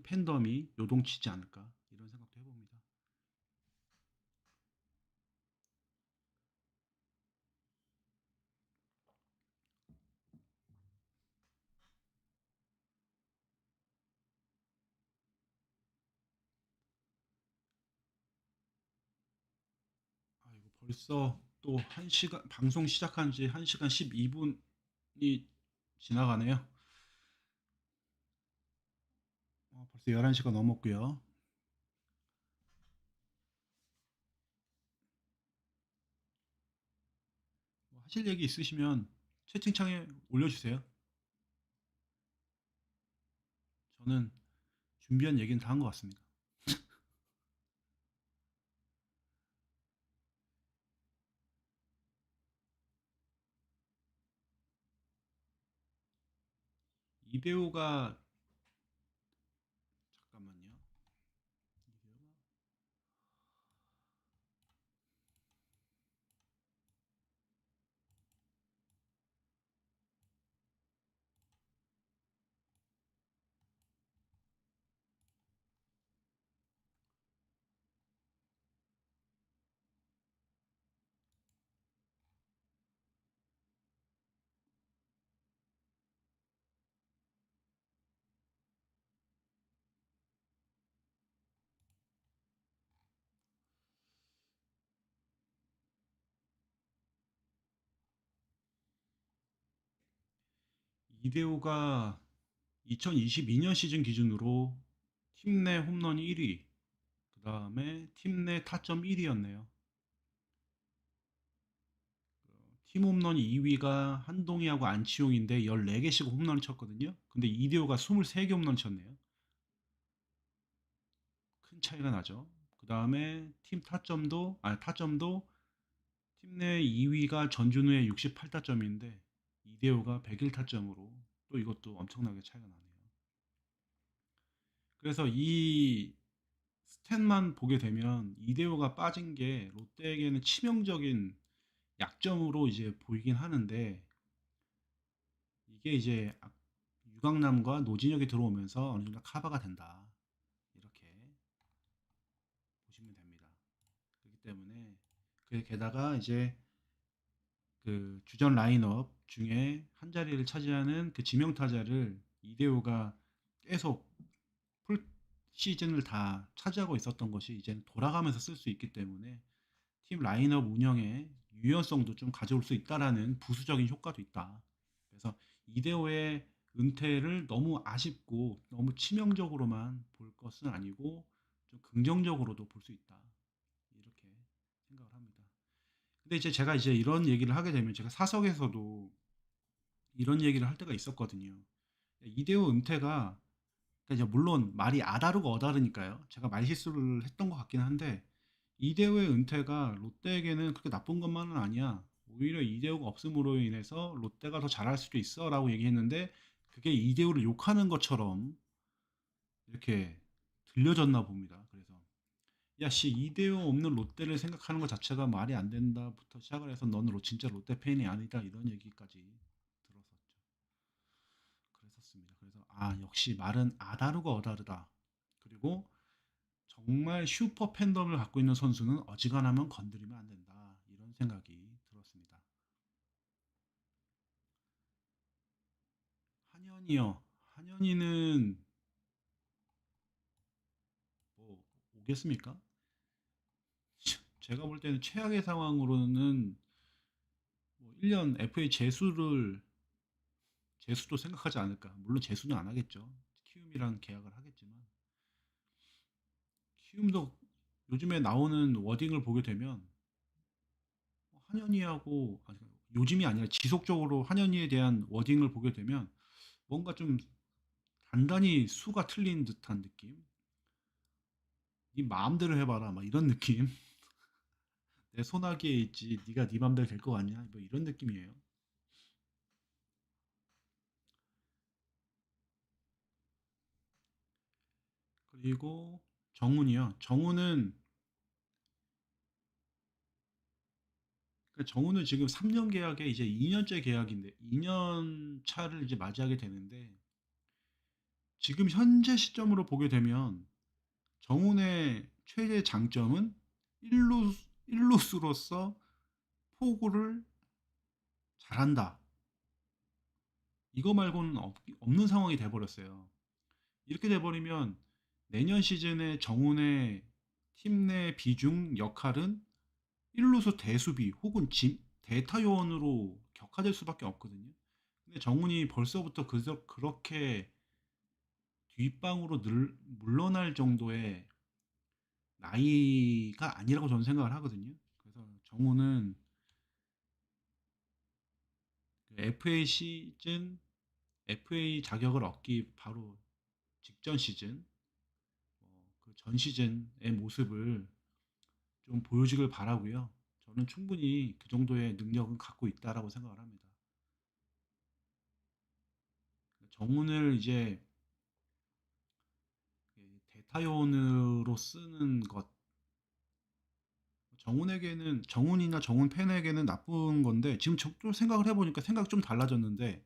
팬덤이 요동치지 않을까 이런 생각도 해봅니다. 아이고 벌써 또 1시간 방송 시작한 지 1시간 12분이 지나가네요. 벌써 11시가 넘었고요. 뭐 하실 얘기 있으시면 채팅창에 올려주세요. 저는 준비한 얘기는 다 한 것 같습니다. 이대호가 잠깐만요. 이대호가 2022년 시즌 기준으로 팀 내 홈런 1위, 그 다음에 팀 내 타점 1위였네요. 팀 홈런 2위가 한동희하고 안치홍인데 14개씩 홈런을 쳤거든요. 근데 이대호가 23개 홈런 쳤네요. 큰 차이가 나죠. 그 다음에 타점도 팀 내 2위가 전준우의 68타점인데 이대호가 101타점으로 또 이것도 엄청나게 차이가 나네요. 그래서 이 스탯만 보게 되면 이대호가 빠진 게 롯데에게는 치명적인 약점으로 이제 보이긴 하는데 이게 이제 유강남과 노진혁이 들어오면서 어느 정도 커버가 된다. 이렇게 보시면 됩니다. 그렇기 때문에 게다가 이제 그 주전 라인업 중에 한 자리를 차지하는 그 지명 타자를 이대호가 계속 풀 시즌을 다 차지하고 있었던 것이 이제는 돌아가면서 쓸 수 있기 때문에 팀 라인업 운영에 유연성도 좀 가져올 수 있다라는 부수적인 효과도 있다. 그래서 이대호의 은퇴를 너무 아쉽고 너무 치명적으로만 볼 것은 아니고 좀 긍정적으로도 볼 수 있다. 이렇게 생각을 합니다. 근데 이제 제가 이제 이런 얘기를 하게 되면 제가 사석에서도 이런 얘기를 할 때가 있었거든요. 이대호 은퇴가 그러니까 이제 물론 말이 아다르고 어다르니까요. 제가 말실수를 했던 것 같긴 한데 이대호의 은퇴가 롯데에게는 그렇게 나쁜 것만은 아니야. 오히려 이대호가 없음으로 인해서 롯데가 더 잘할 수도 있어라고 얘기했는데 그게 이대호를 욕하는 것처럼 이렇게 들려졌나 봅니다. 그래서 야, 씨, 이대호 없는 롯데를 생각하는 것 자체가 말이 안 된다부터 시작을 해서 너는 진짜 롯데 팬이 아니다 이런 얘기까지 들었었죠. 그랬었습니다. 그래서 역시 말은 아다르고 어다르다. 그리고 정말 슈퍼 팬덤을 갖고 있는 선수는 어지간하면 건드리면 안 된다. 이런 생각이 들었습니다. 한현이요. 한현이는 뭐 오겠습니까? 제가 볼 때는 최악의 상황으로는 뭐 1년 FA 재수도 생각하지 않을까. 물론 재수는 안 하겠죠. 키움이랑 계약을 하겠지만 키움도 요즘에 나오는 워딩을 보게 되면 한현희하고 요즘이 아니라 지속적으로 한현희에 대한 워딩을 보게 되면 뭔가 좀 단단히 수가 틀린 듯한 느낌. 네 마음대로 해봐라, 막 이런 느낌. 내 손아귀에 있지, 네가 네 맘대로 될 것 같냐, 뭐 이런 느낌이에요. 그리고 정훈이요. 정훈은 지금 3년 계약에 이제 2년째 계약인데 2년 차를 이제 맞이하게 되는데, 지금 현재 시점으로 보게 되면 정훈의 최대 장점은 일루수로서 포구를 잘한다. 이거 말고는 없는 상황이 돼버렸어요. 이렇게 돼버리면 내년 시즌에 정훈의 팀 내 비중 역할은 일루수 대수비 혹은 대타 요원으로 격화될 수밖에 없거든요. 근데 정훈이 벌써부터 그렇게 뒷방으로 물러날 정도의 나이가 아니라고 저는 생각을 하거든요. 그래서 정우는 FA 시즌, FA 자격을 얻기 바로 직전 시즌, 그전 시즌의 모습을 좀 보여주길 바라고요. 저는 충분히 그 정도의 능력은 갖고 있다라고 생각을 합니다. 정훈을 이제 대타요원으로 쓰는 것, 정훈이나 정훈 팬에게는 나쁜 건데, 지금 좀 생각을 해보니까 생각이 좀 달라졌는데,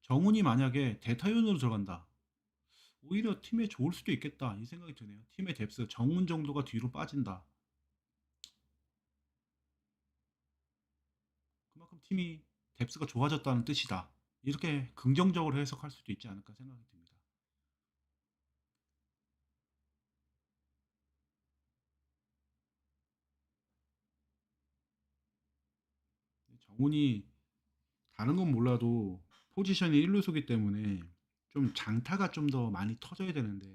정훈이 만약에 대타윤으로 들어간다. 오히려 팀에 좋을 수도 있겠다. 이 생각이 드네요. 팀의 뎁스, 정훈 정도가 뒤로 빠진다. 그만큼 팀이 뎁스가 좋아졌다는 뜻이다. 이렇게 긍정적으로 해석할 수도 있지 않을까 생각이 듭니다. 정훈이 다른 건 몰라도 포지션이 1루수기 때문에 좀 장타가 좀 더 많이 터져야 되는데,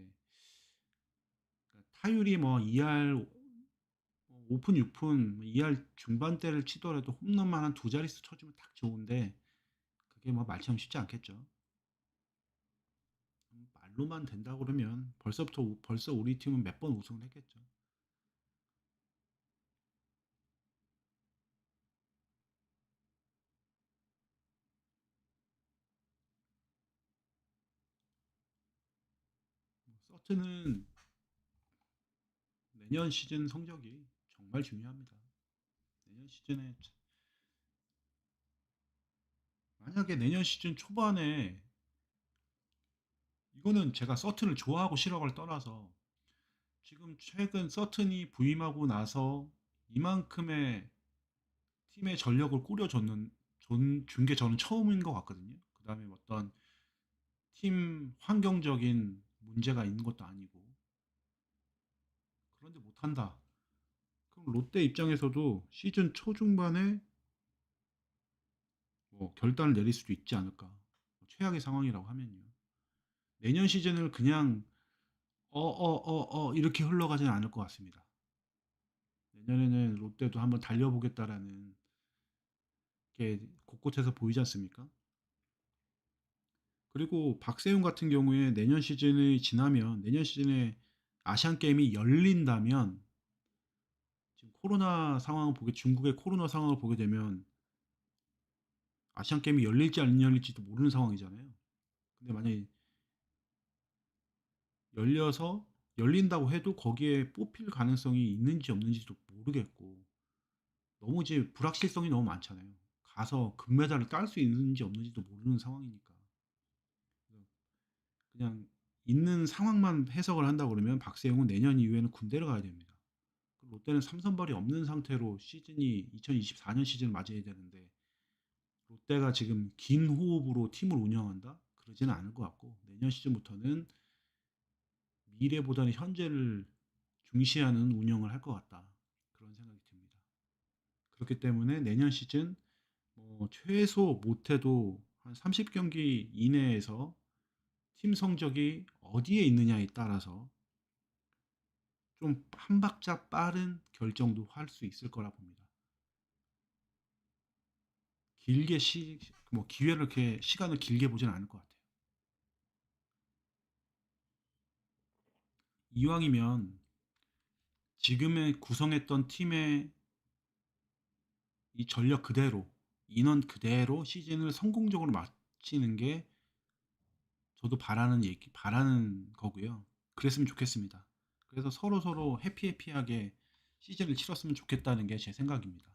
그러니까 타율이 뭐 2할 오픈 6푼 2할 중반대를 치더라도 홈런만 한 두 자릿수 쳐주면 딱 좋은데, 그게 뭐 말처럼 쉽지 않겠죠. 말로만 된다고 그러면 벌써 우리 팀은 몇 번 우승을 했겠죠. 서튼은 내년 시즌 성적이 정말 중요합니다. 내년 시즌에 만약에 내년 시즌 초반에, 이거는 제가 서튼을 좋아하고 싫어를 떠나서 지금 최근 서튼이 부임하고 나서 이만큼의 팀의 전력을 꾸려줬는 준 게 저는 처음인 것 같거든요. 그 다음에 어떤 팀 환경적인 문제가 있는 것도 아니고, 그런데 못한다. 그럼 롯데 입장에서도 시즌 초중반에 뭐 결단을 내릴 수도 있지 않을까. 최악의 상황이라고 하면요. 내년 시즌을 그냥 이렇게 흘러가지는 않을 것 같습니다. 내년에는 롯데도 한번 달려보겠다라는 게 곳곳에서 보이지 않습니까? 그리고 박세웅 같은 경우에 내년 시즌에 아시안 게임이 열린다면, 지금 중국의 코로나 상황을 보게 되면 아시안 게임이 열릴지 안 열릴지도 모르는 상황이잖아요. 근데 만약에 열려서 열린다고 해도 거기에 뽑힐 가능성이 있는지 없는지도 모르겠고, 너무 이제 불확실성이 너무 많잖아요. 가서 금메달을 딸 수 있는지 없는지도 모르는 상황이니까. 그냥 있는 상황만 해석을 한다 그러면 박세웅은 내년 이후에는 군대를 가야 됩니다. 롯데는 삼선발이 없는 상태로 시즌이 2024년 시즌을 맞이해야 되는데, 롯데가 지금 긴 호흡으로 팀을 운영한다? 그러지는 않을 것 같고, 내년 시즌부터는 미래보다는 현재를 중시하는 운영을 할 것 같다. 그런 생각이 듭니다. 그렇기 때문에 내년 시즌 뭐 최소 못해도 한 30경기 이내에서 팀 성적이 어디에 있느냐에 따라서 좀 한 박자 빠른 결정도 할 수 있을 거라 봅니다. 길게 뭐 기회를 이렇게 시간을 길게 보진 않을 것 같아요. 이왕이면 지금의 구성했던 팀의 이 전력 그대로, 인원 그대로 시즌을 성공적으로 마치는 게 저도 바라는 거고요. 그랬으면 좋겠습니다. 그래서 서로 해피해피하게 시즌을 치렀으면 좋겠다는 게 제 생각입니다.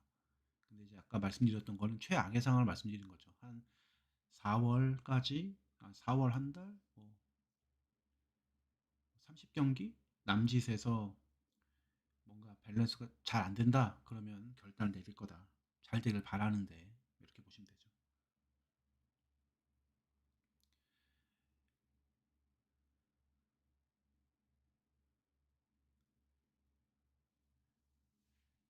근데 이제 아까 말씀드렸던 거는 최악의 상황을 말씀드린 거죠. 한 4월까지, 4월 한 달, 뭐 30경기 남짓에서 뭔가 밸런스가 잘 안 된다. 그러면 결단을 내릴 거다. 잘 되길 바라는데 이렇게 보시면 되죠.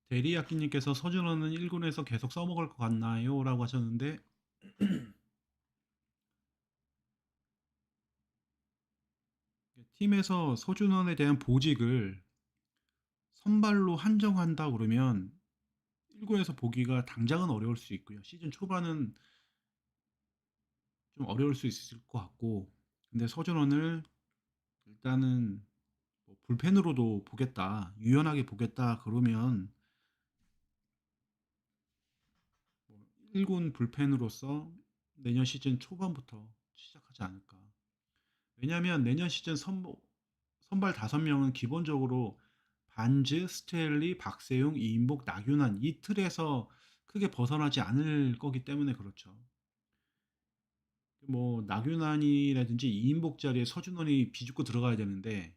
대리야끼님께서 서준호는 1군에서 계속 써먹을 것 같나요? 라고 하셨는데 팀에서 서준원에 대한 보직을 선발로 한정한다 그러면 1군에서 보기가 당장은 어려울 수 있고요. 시즌 초반은 좀 어려울 수 있을 것 같고, 근데 서준원을 일단은 뭐 불펜으로도 보겠다, 유연하게 보겠다 그러면 뭐 1군 불펜으로서 내년 시즌 초반부터 시작하지 않을까. 왜냐하면 내년 시즌 선발 5명은 기본적으로 반즈, 스텔리, 박세용, 이인복, 나균환 이 틀에서 크게 벗어나지 않을 거기 때문에 그렇죠. 뭐 나균환이라든지 이인복 자리에 서준원이 비집고 들어가야 되는데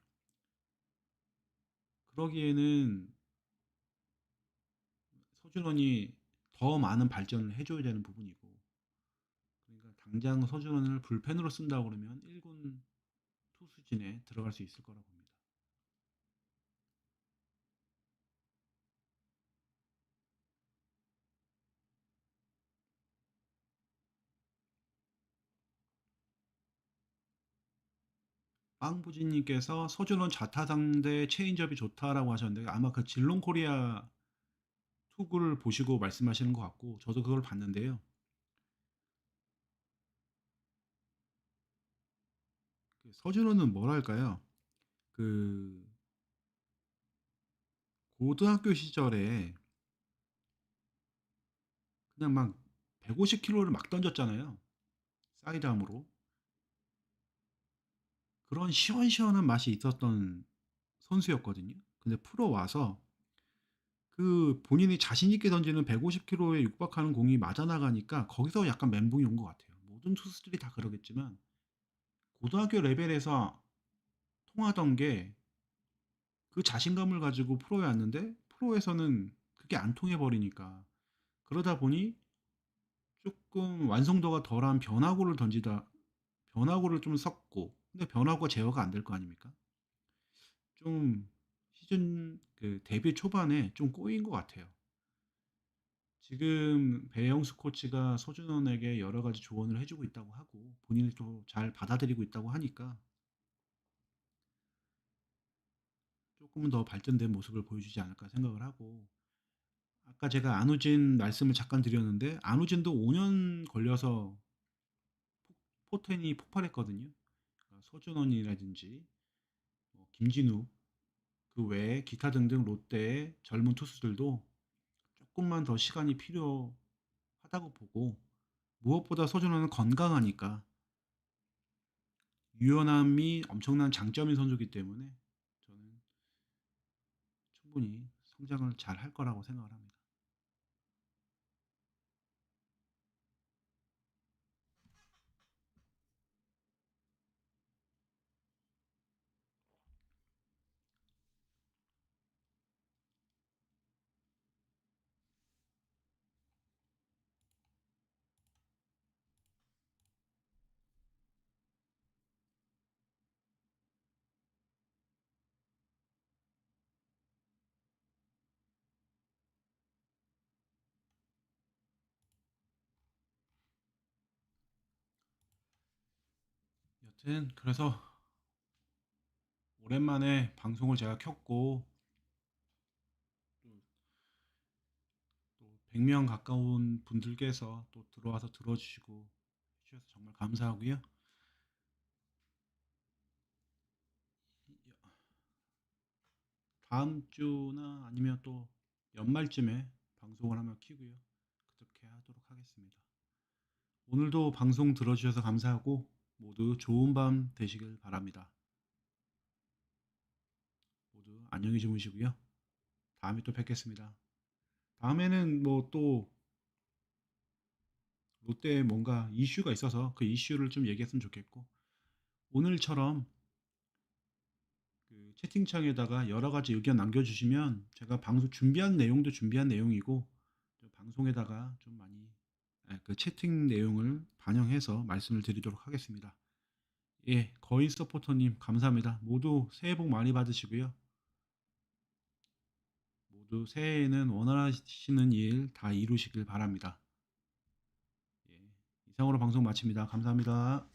그러기에는 서준원이 더 많은 발전을 해줘야 되는 부분이고, 그러니까 당장 서준원을 불펜으로 쓴다 그러면 1군 투수진에 들어갈 수 있을 거라고 봅니다. 빵부지님께서 서준원 좌타 상대 체인지업이 좋다라고 하셨는데 아마 그 질롱코리아 투구를 보시고 말씀하시는 것 같고 저도 그걸 봤는데요. 그 서준원은 뭐랄까요? 그 고등학교 시절에 그냥 막 150km를 막 던졌잖아요. 사이드암으로. 그런 시원시원한 맛이 있었던 선수였거든요. 근데 프로 와서 그 본인이 자신 있게 던지는 150km에 육박하는 공이 맞아 나가니까 거기서 약간 멘붕이 온 것 같아요. 모든 투수들이 다 그러겠지만 고등학교 레벨에서 통하던 게 그 자신감을 가지고 프로에 왔는데 프로에서는 그게 안 통해 버리니까 그러다 보니 조금 완성도가 덜한 변화구를 좀 섞고 근데 변화구가 제어가 안 될 거 아닙니까? 좀 시즌 그 데뷔 초반에 좀 꼬인 것 같아요. 지금 배영수 코치가 서준원에게 여러 가지 조언을 해주고 있다고 하고 본인이 또 잘 받아들이고 있다고 하니까 조금은 더 발전된 모습을 보여주지 않을까 생각을 하고, 아까 제가 안우진 말씀을 잠깐 드렸는데 안우진도 5년 걸려서 포텐이 폭발했거든요. 그러니까 서준원이라든지 뭐 김진우 그 외에 기타 등등 롯데의 젊은 투수들도 조금만 더 시간이 필요하다고 보고, 무엇보다 서준원은 건강하니까 유연함이 엄청난 장점인 선수이기 때문에 저는 충분히 성장을 잘 할 거라고 생각을 합니다. 여튼 그래서 오랜만에 방송을 제가 켰고 또, 또 100명 가까운 분들께서 또 들어와서 들어주시고 해주셔서 정말 감사하고요. 다음 주나 아니면 또 연말쯤에 방송을 한번 키고요. 그렇게 하도록 하겠습니다. 오늘도 방송 들어주셔서 감사하고 모두 좋은 밤 되시길 바랍니다. 모두 안녕히 주무시고요. 다음에 또 뵙겠습니다. 다음에는 뭐 또 롯데에 뭔가 이슈가 있어서 그 이슈를 좀 얘기했으면 좋겠고, 오늘처럼 그 채팅창에다가 여러 가지 의견 남겨주시면 제가 방송 준비한 내용도 준비한 내용이고, 좀 방송에다가 좀 많이 그 채팅 내용을 반영해서 말씀을 드리도록 하겠습니다. 예, 거인 서포터님 감사합니다. 모두 새해 복 많이 받으시고요. 모두 새해에는 원하시는 일 다 이루시길 바랍니다. 예, 이상으로 방송 마칩니다. 감사합니다.